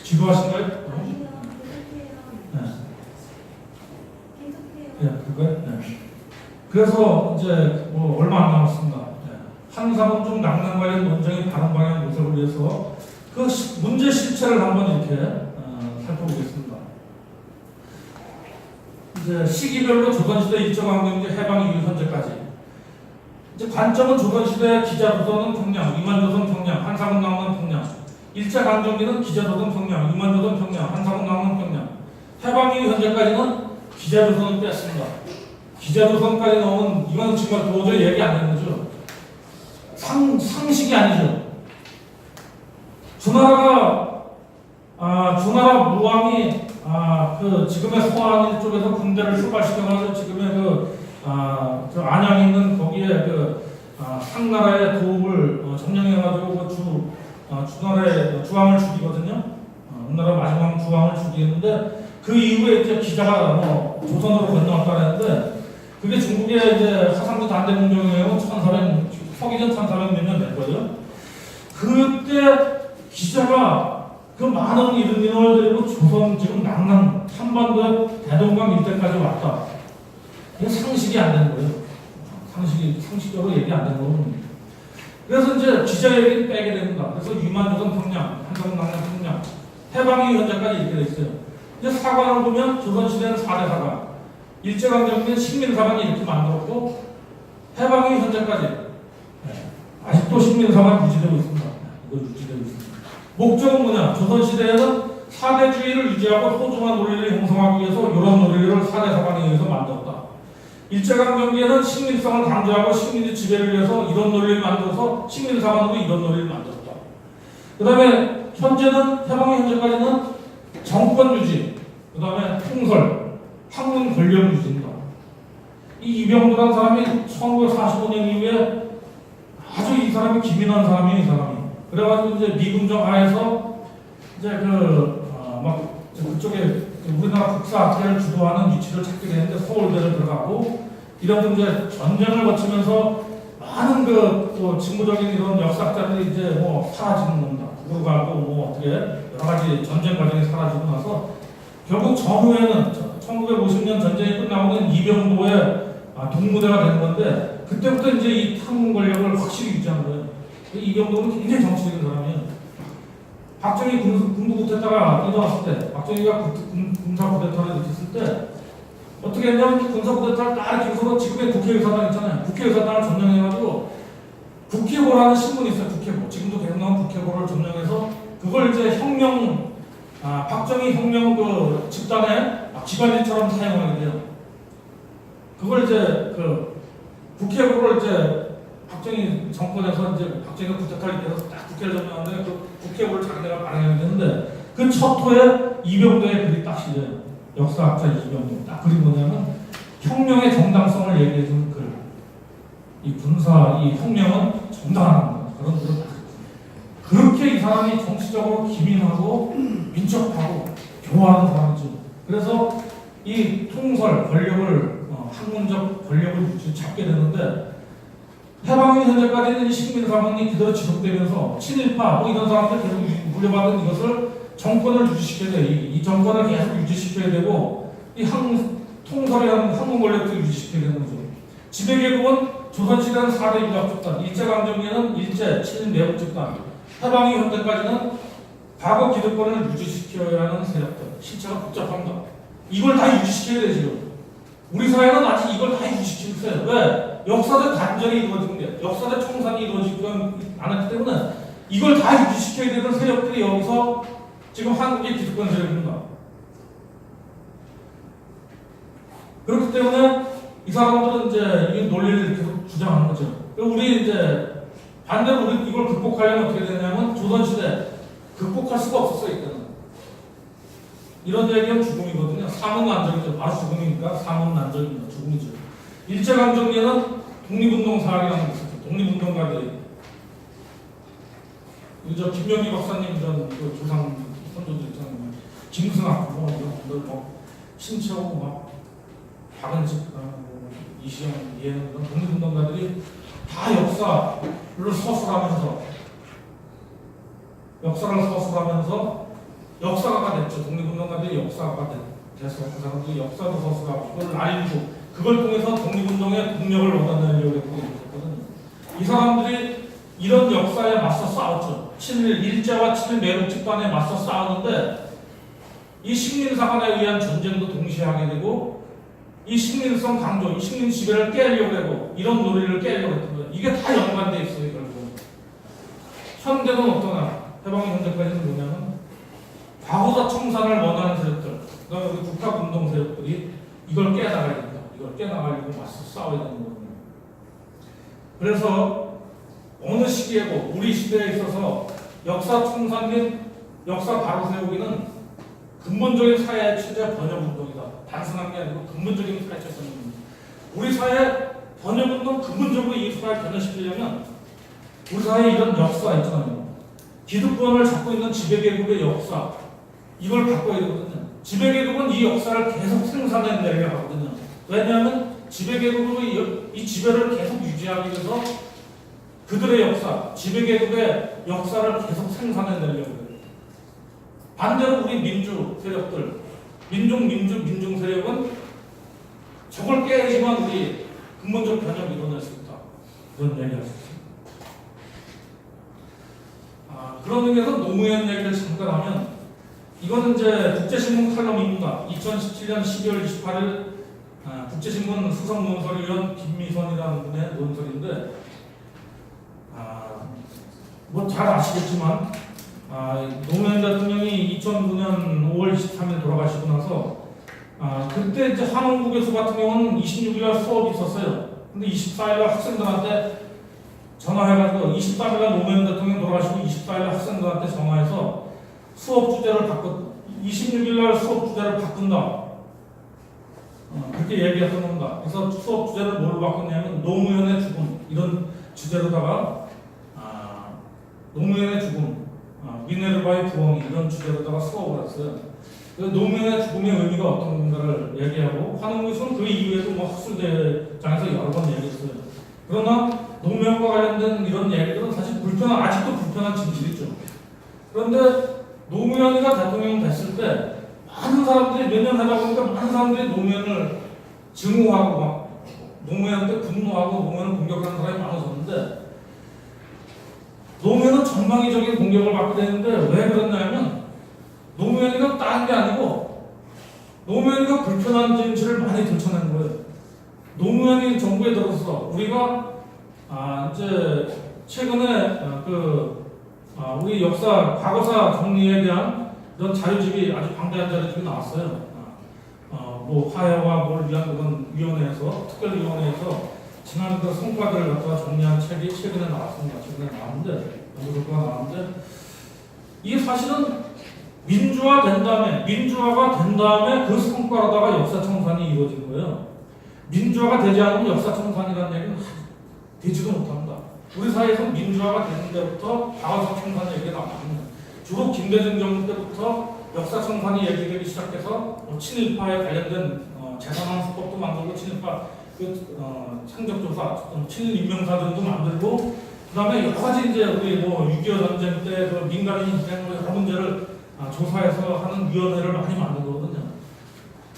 지루하신가요? 아니요, 계속해요. 네, 그거요? 네. 그래서 이제 얼마 안 남았습니다. 항상은 좀 낭만 관련 논쟁의 바른 방향 모색을 위해서 그 문제 실체를 한번 이렇게 살펴보겠습니다. 이제 시기별로 조선시대 일제강점기 해방 이후 현재까지. 이제 관점은 조선시대 기자조선은 평양, 이만조선 평양, 한사군 낭만 평양. 일제강점기는 기자조선 평양, 이만조선 평양, 한사군 낭만 평양. 해방 이후 현재까지는 기자조선을 뺐습니다. 기자조선까지 넣으면 이건 정말 도저히 얘기 안 되는 거죠. 상식이 아니죠. 주나라 무왕이 그 지금의 서안 쪽에서 군대를 출발시켜가지고 지금의 저 안양에 있는 거기에 상나라의 도읍을 점령해가지고 주나라의 주왕을 죽이거든요. 우리나라 마지막 주왕을 죽이는데 그 이후에 이제 기자가 조선으로 건너왔다 그랬는데 그게 중국의 이제 화상도 단대 문명이에요. 서기전 1400년 될 거예요. 그때 기자가 그 많은 이런 인원을 데리고 조선 지금 남남 한반도의 대동강 일대까지 왔다. 이게 상식이 안 되는 거예요. 상식적으로 얘기 안 되는 거예요. 그래서 이제 기자 얘기를 빼게 됩니다. 그래서 유만조선 평양, 한성남양 평양, 해방이 현재까지 이렇게 돼 있어요. 이제 사관을 보면 조선시대는 4대 사관, 일제강점기는 식민사관이 이렇게 만들었고 해방이 현재까지 아직도 식민사관이 유지되고 있습니다. 이거 유지되고 있습니다. 목적은 뭐냐? 조선시대에는 사대주의를 유지하고 소중한 논리를 형성하기 위해서 이런 논리를 사대사관에 의해서 만들었다. 일제강점기에는 식민성을 강조하고 식민지 지배를 위해서 이런 논리를 만들어서 식민사관으로 이런 논리를 만들었다. 그 다음에 현재는 해방의 현재까지는 정권 유지, 그 다음에 통설, 학문 권력 유지입니다. 이 이병도라는 사람이 1945년 이후에 아주 이 사람이 기민한 사람이에요, 이 사람이. 그래가지고 이제 미군정 하에서 이제 그쪽에 우리나라 국사학계를 주도하는 위치를 찾게 되는데 서울대를 들어가고 이런 이제 전쟁을 거치면서 많은 또 직무적인 이런 역사학자들이 이제 사라지는 겁니다. 국어가고 어떻게 여러 가지 전쟁 과정이 사라지고 나서 결국 전후에는 1950년 전쟁이 끝나고는 이병도의 동무대가 된 건데 그때부터 이제 이 탕문 권력을 확실히 유지한 거예요. 이병도는 굉장히 정치적인 사람이에요. 박정희 군부 쿠데타가 일어났을 때, 박정희가 군사 쿠데타를 일으켰을 때 어떻게 했냐면 군사 쿠데타를 딱 이렇게 지금의 국회의사당 있잖아요. 국회의사당을 점령해가지고 국회보라는 신문이 있어요. 국회보. 지금도 계속 나온 국회보를 점령해서 그걸 이제 박정희 혁명 집단의 기관지처럼 사용하게 돼요. 그걸 이제 국회보를 이제 박정희 정권에서 이제 박정희가 쿠데타를 일으켜서 딱 국회를 점령하는데 그 국회보를 자기네가 발행해야 되는데 그 첫 호에 이병도의 글이 딱 실려요. 역사학자 이병도. 딱 글이 뭐냐면 혁명의 정당성을 얘기해주는 글. 이 혁명은 정당한 그런 글을 그렇게 이 사람이 정치적으로 기민하고 민첩하고 교화하는 사람이죠. 그래서 이 통설 권력을 학문적 권력을 잡게 되는데 해방이 현재까지는 식민사관이 그대로 지속되면서 친일파 이런 사람들 계속 물려받은 이것을 정권을 유지시켜야 돼. 이 정권을 계속 유지시켜야 되고 이 통설이라는 학문 권력도 유지시켜야 되는 거죠. 지배계급은 조선시대는 4대 유학집단, 일제강점기에는 일제, 친일 내국집단, 해방이 현재까지는 과거 기득권을 유지시켜야 하는 세력들. 실체가 복잡합니다. 이걸 다 유지시켜야 돼 지금. 우리 사회는 아직 이걸 다 유지시키고 있어요. 왜? 역사적 단절이 이루어지는 게 역사적 청산이 이루어지지 않았기 때문에 이걸 다 유지시켜야 되는 세력들이 여기서 지금 한국의 기득권 세력입니다. 그렇기 때문에 이 사람들은 이제 이 논리를 계속 주장하는 거죠. 우리 이제 반대로 우리 이걸 극복하려면 어떻게 되냐면 조선시대 극복할 수가 없었어요. 이때는. 이런 얘기는 죽음이거든요. 사문난적이죠. 바로 죽음이니까 사문난적입니다. 죽음이죠. 일제강점기에는 독립운동 사학이라는 게 있었죠. 독립운동가들이 저 김명기 박사님 이런 조상 선조들 있잖아요. 김승학 이런 분들 신채호 박은직 이시영 이해는 이런 독립운동가들이 다 역사를 서술하면서 역사가가 됐죠. 독립운동가들이 역사가가 돼서 그 사람들이 역사도 서술하고 그걸 알리고 그걸 통해서 독립운동의 동력을 얻어내려고 했거든요. 이 사람들이 이런 역사에 맞서 싸웠죠. 일제와 친일 매국 집단에 맞서 싸우는데 이 식민사관에 의한 전쟁도 동시에 하게 되고 이 식민성 강조, 이 식민 지배를 깨려고 하고 이런 논리를 깨려고 했던 거예요. 이게 다 연관되어 있어요. 결국. 현대는 어떠나 해방의 현재까지는 뭐냐면 과거사 청산을 원하는 세력들, 그다음에 우리 국가운동 세력들이 이걸 깨나가야 된다. 이걸 깨나가려고 맞서 싸워야 되는 거거든요. 그래서 어느 시기에도 우리 시대에 있어서 역사 청산 및 역사 바로 세우기는 근본적인 사회 체제 번역 운동이다. 단순한 게 아니고 근본적인 사회 체제 운동입니다. 우리 사회 번역 운동 근본적으로 이 사회 변화시키려면 우리 사회에 이런 역사 있잖아요. 기득권을 잡고 있는 지배계급의 역사 이걸 바꿔야 되거든요. 지배계급은 이 역사를 계속 생산해내려고 하거든요. 왜냐하면 지배계급의 이 지배를 계속 유지하기 위해서 그들의 역사, 지배계급의 역사를 계속 생산해내려고 해요. 반대로 우리 민주 세력들, 민중 세력은 저걸 깨야지만 우리 근본적 변혁이 일어날 수 있다. 그런 얘기할 수 있습니다. 그런 의미에서 노무현 얘기를 잠깐 하면 이거는 이제 국제신문 칼럼입니다. 2017년 12월 28일 국제신문 수석 논설위원 김미선이라는 분의 논설인데 뭐 잘 아시겠지만 노무현 대통령이 2009년 5월 23일 돌아가시고 나서 그때 이제 한원국에서 같은 경우는 26일날 수업이 있었어요. 근데 24일날 학생들한테 전화해가지고 23일날 노무현 대통령 돌아가시고 24일날 학생들한테 전화해서 수업 주제를 26일날 수업 주제를 바꾼다. 그렇게 얘기했던 겁니다. 그래서 수업 주제를 뭘로 바꿨냐면 노무현의 죽음 이런 주제로다가 노무현의 죽음, 미네르바의 부엉이 이런 주제로다가 수업을 했어요. 노무현의 죽음의 의미가 어떤 건가를 얘기하고 한국에서는 그 이후에도 뭐 학술대장에서 여러 번 얘기했어요. 그러나 노무현과 관련된 이런 얘기들은 사실 아직도 불편한 진실이죠. 그런데 노무현이가 대통령 됐을 때 많은 사람들이 몇 년 하다 보니까 많은 사람들이 노무현을 증오하고 막 노무현한테 분노하고 노무현을 공격하는 사람이 많아졌는데 노무현은 전방위적인 공격을 받게 되는데 왜 그랬냐면 노무현이가 다른 게 아니고 노무현이가 불편한 진실을 많이 들춰낸 거예요. 노무현이 정부에 들어서 우리가 이제 최근에 우리 역사 과거사 정리에 대한 이런 자료집이 아주 방대한 자료집이 나왔어요. 뭐 하야와 뭘 위한 그런 위원회에서 특별위원회에서 지난 그 성과들을 갖다가 정리한 책이 최근에 나왔습니다. 최근에 나왔는데 연구소가 나왔는데 이게 사실은 민주화가 된 다음에 그 성과로다가 역사 청산이 이루어진 거예요. 민주화가 되지 않으면 역사 청산이라는 얘기는 되지도 못합니다. 우리 사회에서 민주화가 되는 데부터 과거사 청산 얘기가 나옵니다. 주로 김대중 정부 때부터 역사 청산이 얘기되기 시작해서 친일파에 관련된 재산환수법도 만들고 친일파 창적조사, 친일 인명사전도 만들고 그다음에 여러 가지 이제 우리 뭐 6.25 전쟁 때 그 민간인 인생 여러 문제를 조사해서 하는 위원회를 많이 만들거든요.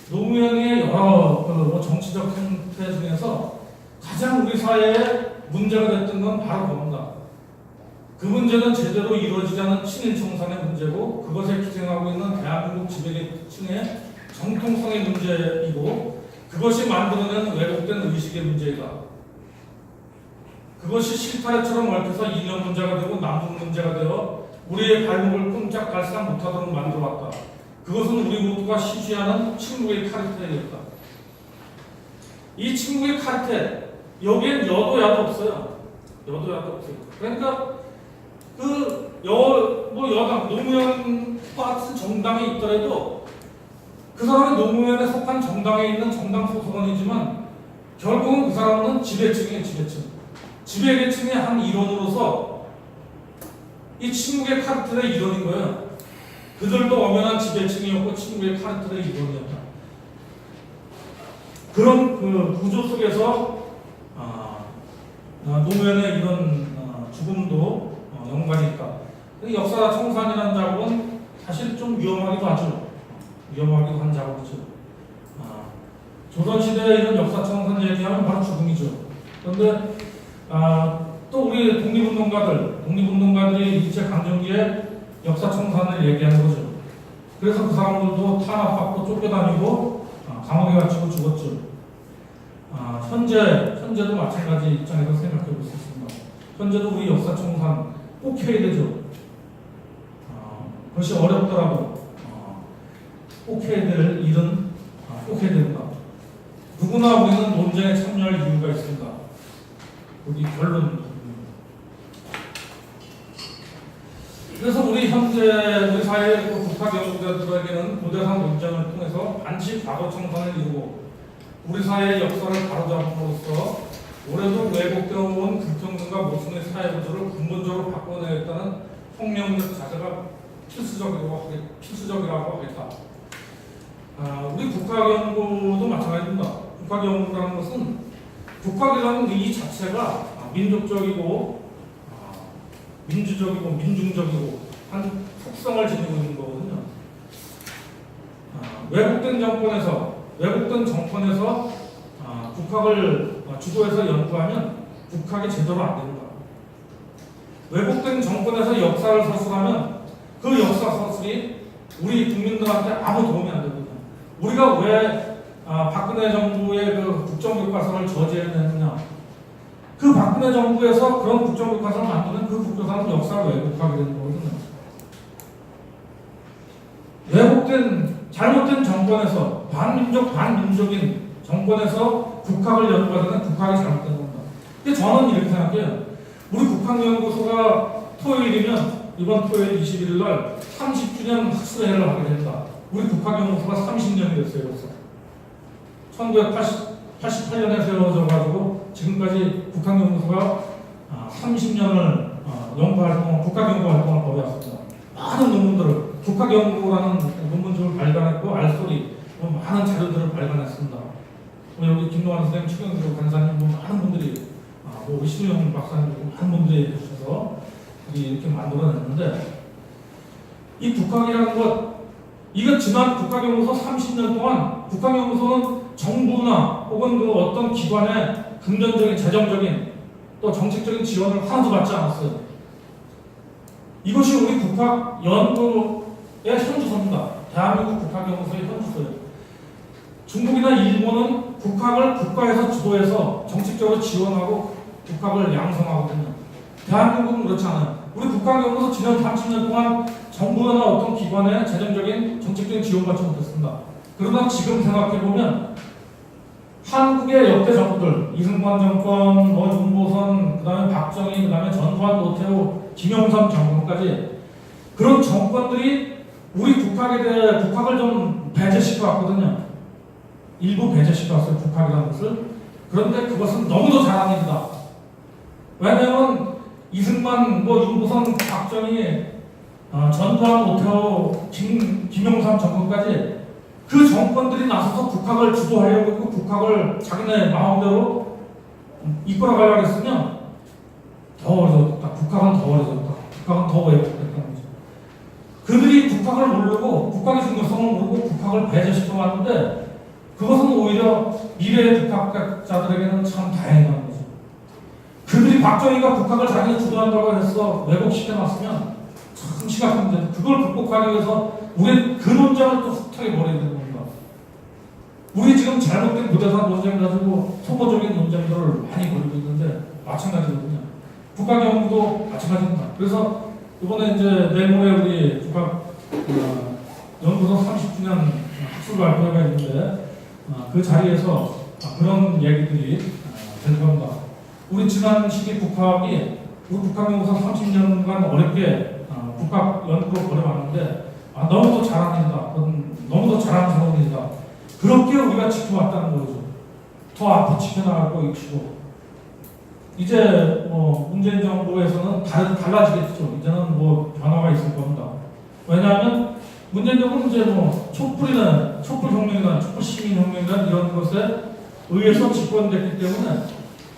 노무현의 여러 정치적 행태 중에서 가장 우리 사회에 문제가 됐던 건 바로 그겁니다. 그 문제는 제대로 이루어지지 않은 친일 청산의 문제고 그것에 기생하고 있는 대한민국 지배계층의 정통성의 문제이고 그것이 만들어낸 왜곡된 의식의 문제이다. 그것이 실타래처럼 얽혀서 이념 문제가 되고 남북 문제가 되어 우리의 발목을 꼼짝달싹 못하도록 만들어왔다. 그것은 우리 모두가 시주하는 침묵의 카르텔이었다. 이 침묵의 카르텔, 여기엔 여도 야도 없어요. 여도 야도 없어요. 그러니까 여당, 노무현과 같은 정당이 있더라도 그 사람은 노무현에 속한 정당에 있는 정당 소속원이지만 결국은 그 사람은 지배층이에요, 지배층. 지배계층의 한 일원으로서 이 침묵의 카르텔의 일원인 거예요. 그들도 엄연한 지배층이었고 침묵의 카르텔의 일원이었다. 그런 그 구조 속에서 노무현의 이런 죽음도 연관이 있다. 역사 청산이라는 작업은 사실 좀 위험하기도 하죠. 위험하기도 한 작업이죠. 조선시대의 이런 역사 청산 얘기하면 바로 죽음이죠. 그런데 또 우리 독립운동가들이 일제강점기에 역사 청산을 얘기하는 거죠. 그래서 그 사람들도 탄압받고 쫓겨다니고 감옥에 갇히고 죽었죠. 현재도 마찬가지 입장에서 생각해 볼 수 있습니다. 현재도 우리 역사 청산 꼭 해야 되죠. 그것이 어렵더라도 꼭 해야 될 일은 꼭 해야 된다. 누구나 우리는 논쟁에 참여할 이유가 있습니다. 우리 결론. 현재 우리 사회의 그 국학 연구자들에게는 고대산 논쟁을 통해서 반드시 과거 청산을 이루고 우리 사회의 역사를 바로잡음으로써 올해도 왜곡되어 온 불평등과 모순의 사회 구조를 근본적으로 바꿔내겠다는 혁명적 자세가 필수적이라고 하겠다. 우리 국학연구도 마찬가지입니다. 국학연구라는 것은 국학이라는 이 자체가 민족적이고 민주적이고 민중적이고 한 특성을 지니고 있는 거거든요. 왜곡된 정권에서 국학을 주도해서 연구하면 국학이 제대로 안 됩니다. 왜곡된 정권에서 역사를 서술하면 그 역사 서술이 우리 국민들한테 아무 도움이 안 되거든요. 우리가 왜 박근혜 정부의 그 국정교과서를 저지해냈느냐? 그 박근혜 정부에서 그런 국정교과서를 만드는 그 국교사는 역사를 왜곡하게 되는 거거든요. 잘못된 정권에서 반민족인 정권에서 국학을 연구하는 국학이 잘못된 겁니다. 근데 저는 이렇게 생각해요. 우리 국학연구소가 이번 토요일 21일 날 30주년 학술회를 하게 됩니다. 우리 국학연구소가 30년이 됐어요. 벌써 1988년에 세워져가지고 지금까지 국학연구소가 30년을 국학연구 활동을 벌여왔습니다. 많은 논문들을 국학연구라는 논문집을 발간했고 알소리 많은 자료들을 발간했습니다. 여기 김동환 선생님, 최경주 간사님 많은 분들이 우리 신우영 박사님 많은 분들이 해주셔서 이렇게 만들어냈는데 이 국학이라는 것 이거 지난 국학연구소 30년 동안 국학연구소는 정부나 혹은 그 어떤 기관의 금전적인 재정적인 또 정책적인 지원을 하나도 받지 않았어요. 이것이 우리 국학 연구의 현주소입니다. 대한민국 국학연구소의 현주소예요. 중국이나 일본은 국학을 국가에서 주도해서 정책적으로 지원하고 국학을 양성하거든요. 대한민국은 그렇지 않아요. 우리 국학연구소 지난 30년 동안 정부나 어떤 기관의 재정적인 정책적인 지원받지 못했습니다. 그러나 지금 생각해보면 한국의 역대 정부들 이승만 정권, 윤보선, 그 다음에 박정희, 그 다음에 전두환, 노태우, 김영삼 정권까지 그런 정권들이 우리 국학에 대해 국학을 좀 배제시켜 왔거든요. 일부 배제시켜 왔어요. 국학이라는 것을. 그런데 그것은 너무도 잘한 일이다. 왜냐하면 이승만, 윤보선, 박정희, 전두환, 노태우, 김영삼 정권까지 그 정권들이 나서서 국학을 주도하려고 했고 국학을 자기네 마음대로 이끌어가려고 했으면 더 어려졌다. 국학은 더 어려졌다. 국학은 더 왜곡됐다는 거죠. 그들이 국학을 모르고 국학의 중요성을 모르고 국학을 배제시켜 왔는데 그것은 오히려 미래의 국학자들에게는 참 다행한 거죠. 그들이 박정희가 국학을 자기가 주도한다고 해서 왜곡시켜놨으면 참 심각한 문제. 그걸 극복하기 위해서 우리 그 논쟁을 또 숱하게 벌여야 되는 겁니다. 우리 지금 잘못된 고대산 논쟁 가지고 소모적인 논쟁들을 많이 벌이고 있는데 마찬가지거든요. 국학연구도 마찬가지입니다. 그래서 이번에 이제 내모레 우리 국학 연구소 30주년 학술 발표회가 있는데 그 자리에서 그런 얘기들이 될 겁니다. 우리 지난 시기 국학이 우리 국학연구소 30년간 어렵게 국학 연구로 벌여왔는데 너무도 잘한 일이다. 너무도 잘하는 새로운 일이다. 그렇게 우리가 지켜왔다는 거죠. 더 앞으로 지켜나갈 것이고 이제 문재인 정부에서는 달라지겠죠. 이제는 변화가 있을 겁니다. 왜냐하면 문재인 정부는 이제 촛불혁명이나 촛불시민혁명이나 이런 것에 의해서 집권됐기 때문에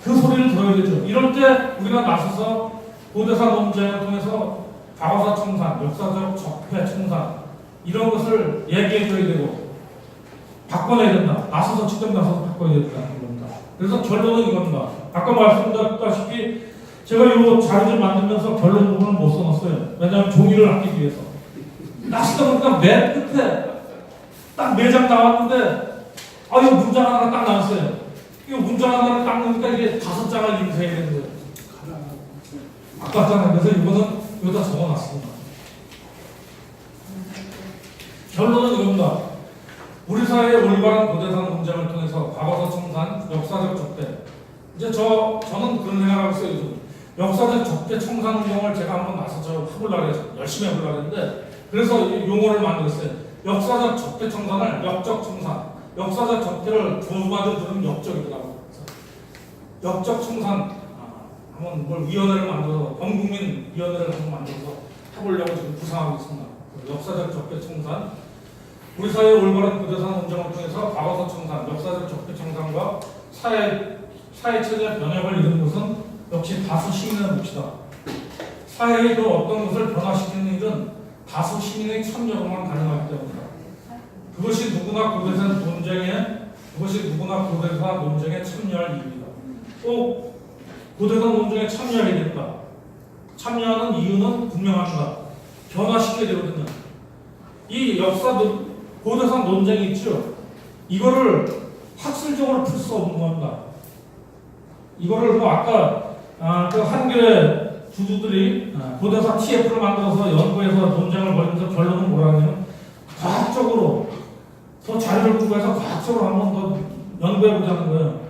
그 소리를 들어야 되죠. 이럴 때 우리가 나서서 고대사 논쟁을 통해서 과거사 청산, 역사적 적폐 청산 이런 것을 얘기해줘야 되고 바꿔내야 된다. 직접 나서서 바꿔야 된다는 겁니다. 그래서 결론은 이겁니다. 아까 말씀드렸다시피 제가 이 자료를 만들면서 결론 부분을 못 써놨어요. 왜냐하면 종이를 아끼기 위해서. 나시다 보니까 맨 끝에 딱 4장 나왔는데 이거 문장 하나 딱 나왔어요. 이거 문장 하나를 딱 넣으니까 이게 5장을 인쇄해야 되는 거예요. 아깝잖아요. 그래서 이거는 여기다 적어놨습니다. 결론은 이겁니다. 우리 사회의 올바른 고대산 논쟁을 통해서 과거사 청산, 역사적 적대. 이제 저는 그런 생각을 하고 있어요. 역사적 적폐 청산 운동을 제가 한번 나서서 해보려고 해서 열심히 해보려고 했는데 그래서 이 용어를 만들었어요. 역사적 적폐 청산을 역적 청산, 역사적 적폐를 조주받은 들은 역적이더라고요. 역적 청산 한번 뭘 위원회를 만들어서 범국민 위원회를 한번 만들어서 해보려고 지금 구상하고 있습니다. 역사적 적폐 청산, 우리 사회의 올바른 부대산 운정을 통해서 과거사 청산, 역사적 적폐 청산과 사회 체제 변혁을 이루는 것은 역시 다수 시민의 몫이다. 사회의 그 어떤 것을 변화시키는 일은 다수 시민의 참여로만 가능하기 때문이다. 그것이 누구나 고대사 논쟁에 참여할 이유이다. 꼭 고대사 논쟁에 참여하게 된다. 참여하는 이유는 분명합니다. 변화시켜야 되거든요. 이 고대사 논쟁이 있죠. 이거를 학술적으로 풀 수 없는 겁니다. 이거를 뭐 아까 그 한겨레 주주들이 고대사 TF를 만들어서 연구해서 논쟁을 벌이면서 결론은 뭐라냐면 과학적으로 더 자료를 공부해서 과학적으로 한번 더 연구해보자는 거예요.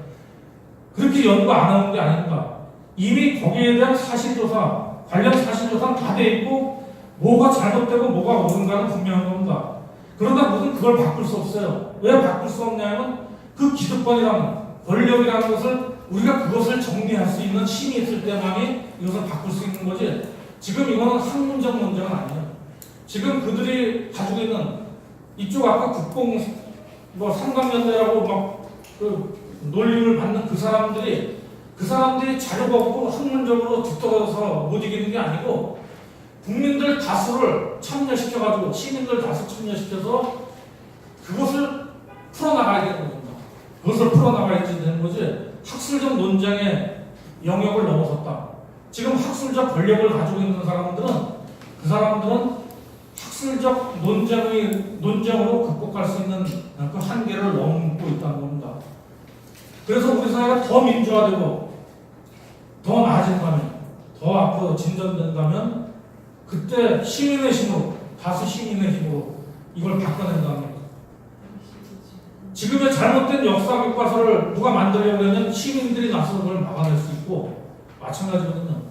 그렇게 연구 안 하는 게 아닙니다. 이미 거기에 대한 사실조사, 관련 사실조사는 다 돼 있고 뭐가 잘못되고 뭐가 옳은가는 분명한 겁니다. 그러다 무슨 그걸 바꿀 수 없어요. 왜 바꿀 수 없냐면 그 기득권이라는 권력이라는 것을 우리가 그것을 정리할 수 있는 힘이 있을 때만이 이것을 바꿀 수 있는 거지. 지금 이거는 학문적 논쟁은 아니에요. 지금 그들이 가지고 있는 이쪽 아까 국공 삼강연대라고 막 그 논리를 받는 그 사람들이 자료가 없고 학문적으로 뒤떨어져서 못 이기는 게 아니고 국민들 다수를 참여시켜가지고 시민들 다수 참여시켜서 그것을 풀어나가야 되는 겁니다. 그것을 풀어나가야 되는 거지. 학술적 논쟁의 영역을 넘어섰다. 지금 학술적 권력을 가지고 있는 사람들은 그 사람들은 학술적 논쟁으로 극복할 수 있는 그 한계를 넘고 있다는 겁니다. 그래서 우리 사회가 더 민주화되고 더 나아진다면, 더 앞으로 진전된다면 그때 시민의 힘으로, 다수 시민의 힘으로 이걸 바꿔낸다는 겁니다. 지금의 잘못된 역사 교과서를 누가 만들려고 하면 시민들이 나서서 그걸 막아낼 수 있고 마찬가지거든요.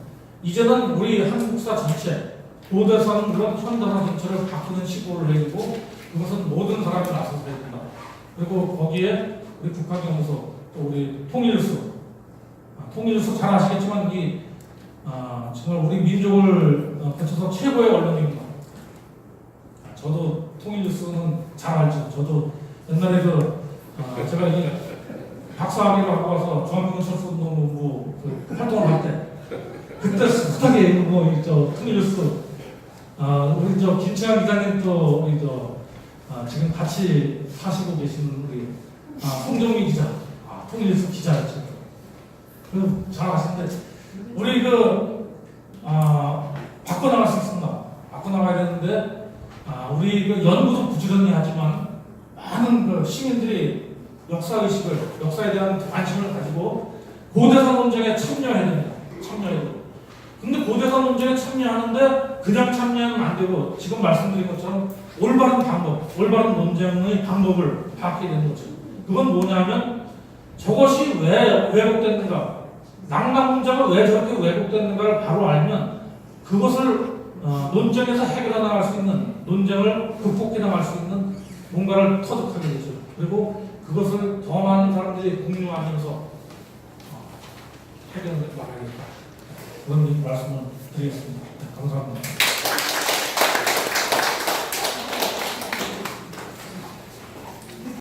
이제는 우리 한국사 전체, 고대사는 물론 현대사 전체를 바꾸는 시도를 해주고 그것은 모든 사람이 나서서 해야 된다. 그리고 거기에 우리 국가경서, 또 우리 통일수 잘 아시겠지만 정말 우리 민족을 거쳐서 최고의 언론입니다. 저도 통일뉴스는 잘 알죠. 저도 옛날에 제가 이 박사학위를 하고 와서 중앙경찰서운동본부 활동을 할 때 그때 숱하게 통일뉴스 우리 김채환 기자님 또 우리 지금 같이 사시고 계시는 우리 홍정민 기자 통일뉴스 기자였죠. 잘 아시는데 우리 바꿔나갈 수 있습니다. 바꿔나가야 되는데 우리 연구도 부지런히 하지만 많은 시민들이 역사의식을, 역사에 대한 관심을 가지고 고대사 논쟁에 참여해야 됩니다. 참여해야 돼요. 근데 고대사 논쟁에 참여하는데 그냥 참여하면 안 되고 지금 말씀드린 것처럼 올바른 방법, 올바른 논쟁의 방법을 파악해야 되는 거죠. 그건 뭐냐면 저것이 왜 왜곡됐는가, 낭만 문제가 왜 저렇게 왜곡됐는가를 바로 알면 그것을 논쟁에서 해결해 나갈 수 있는, 논쟁을 극복해 나갈 수 있는 뭔가를 터득하게 되죠. 그리고 그것을 더 많은 사람들이 공유하면서 해결해 나가야겠다. 그런 말씀을 드리겠습니다. 감사합니다.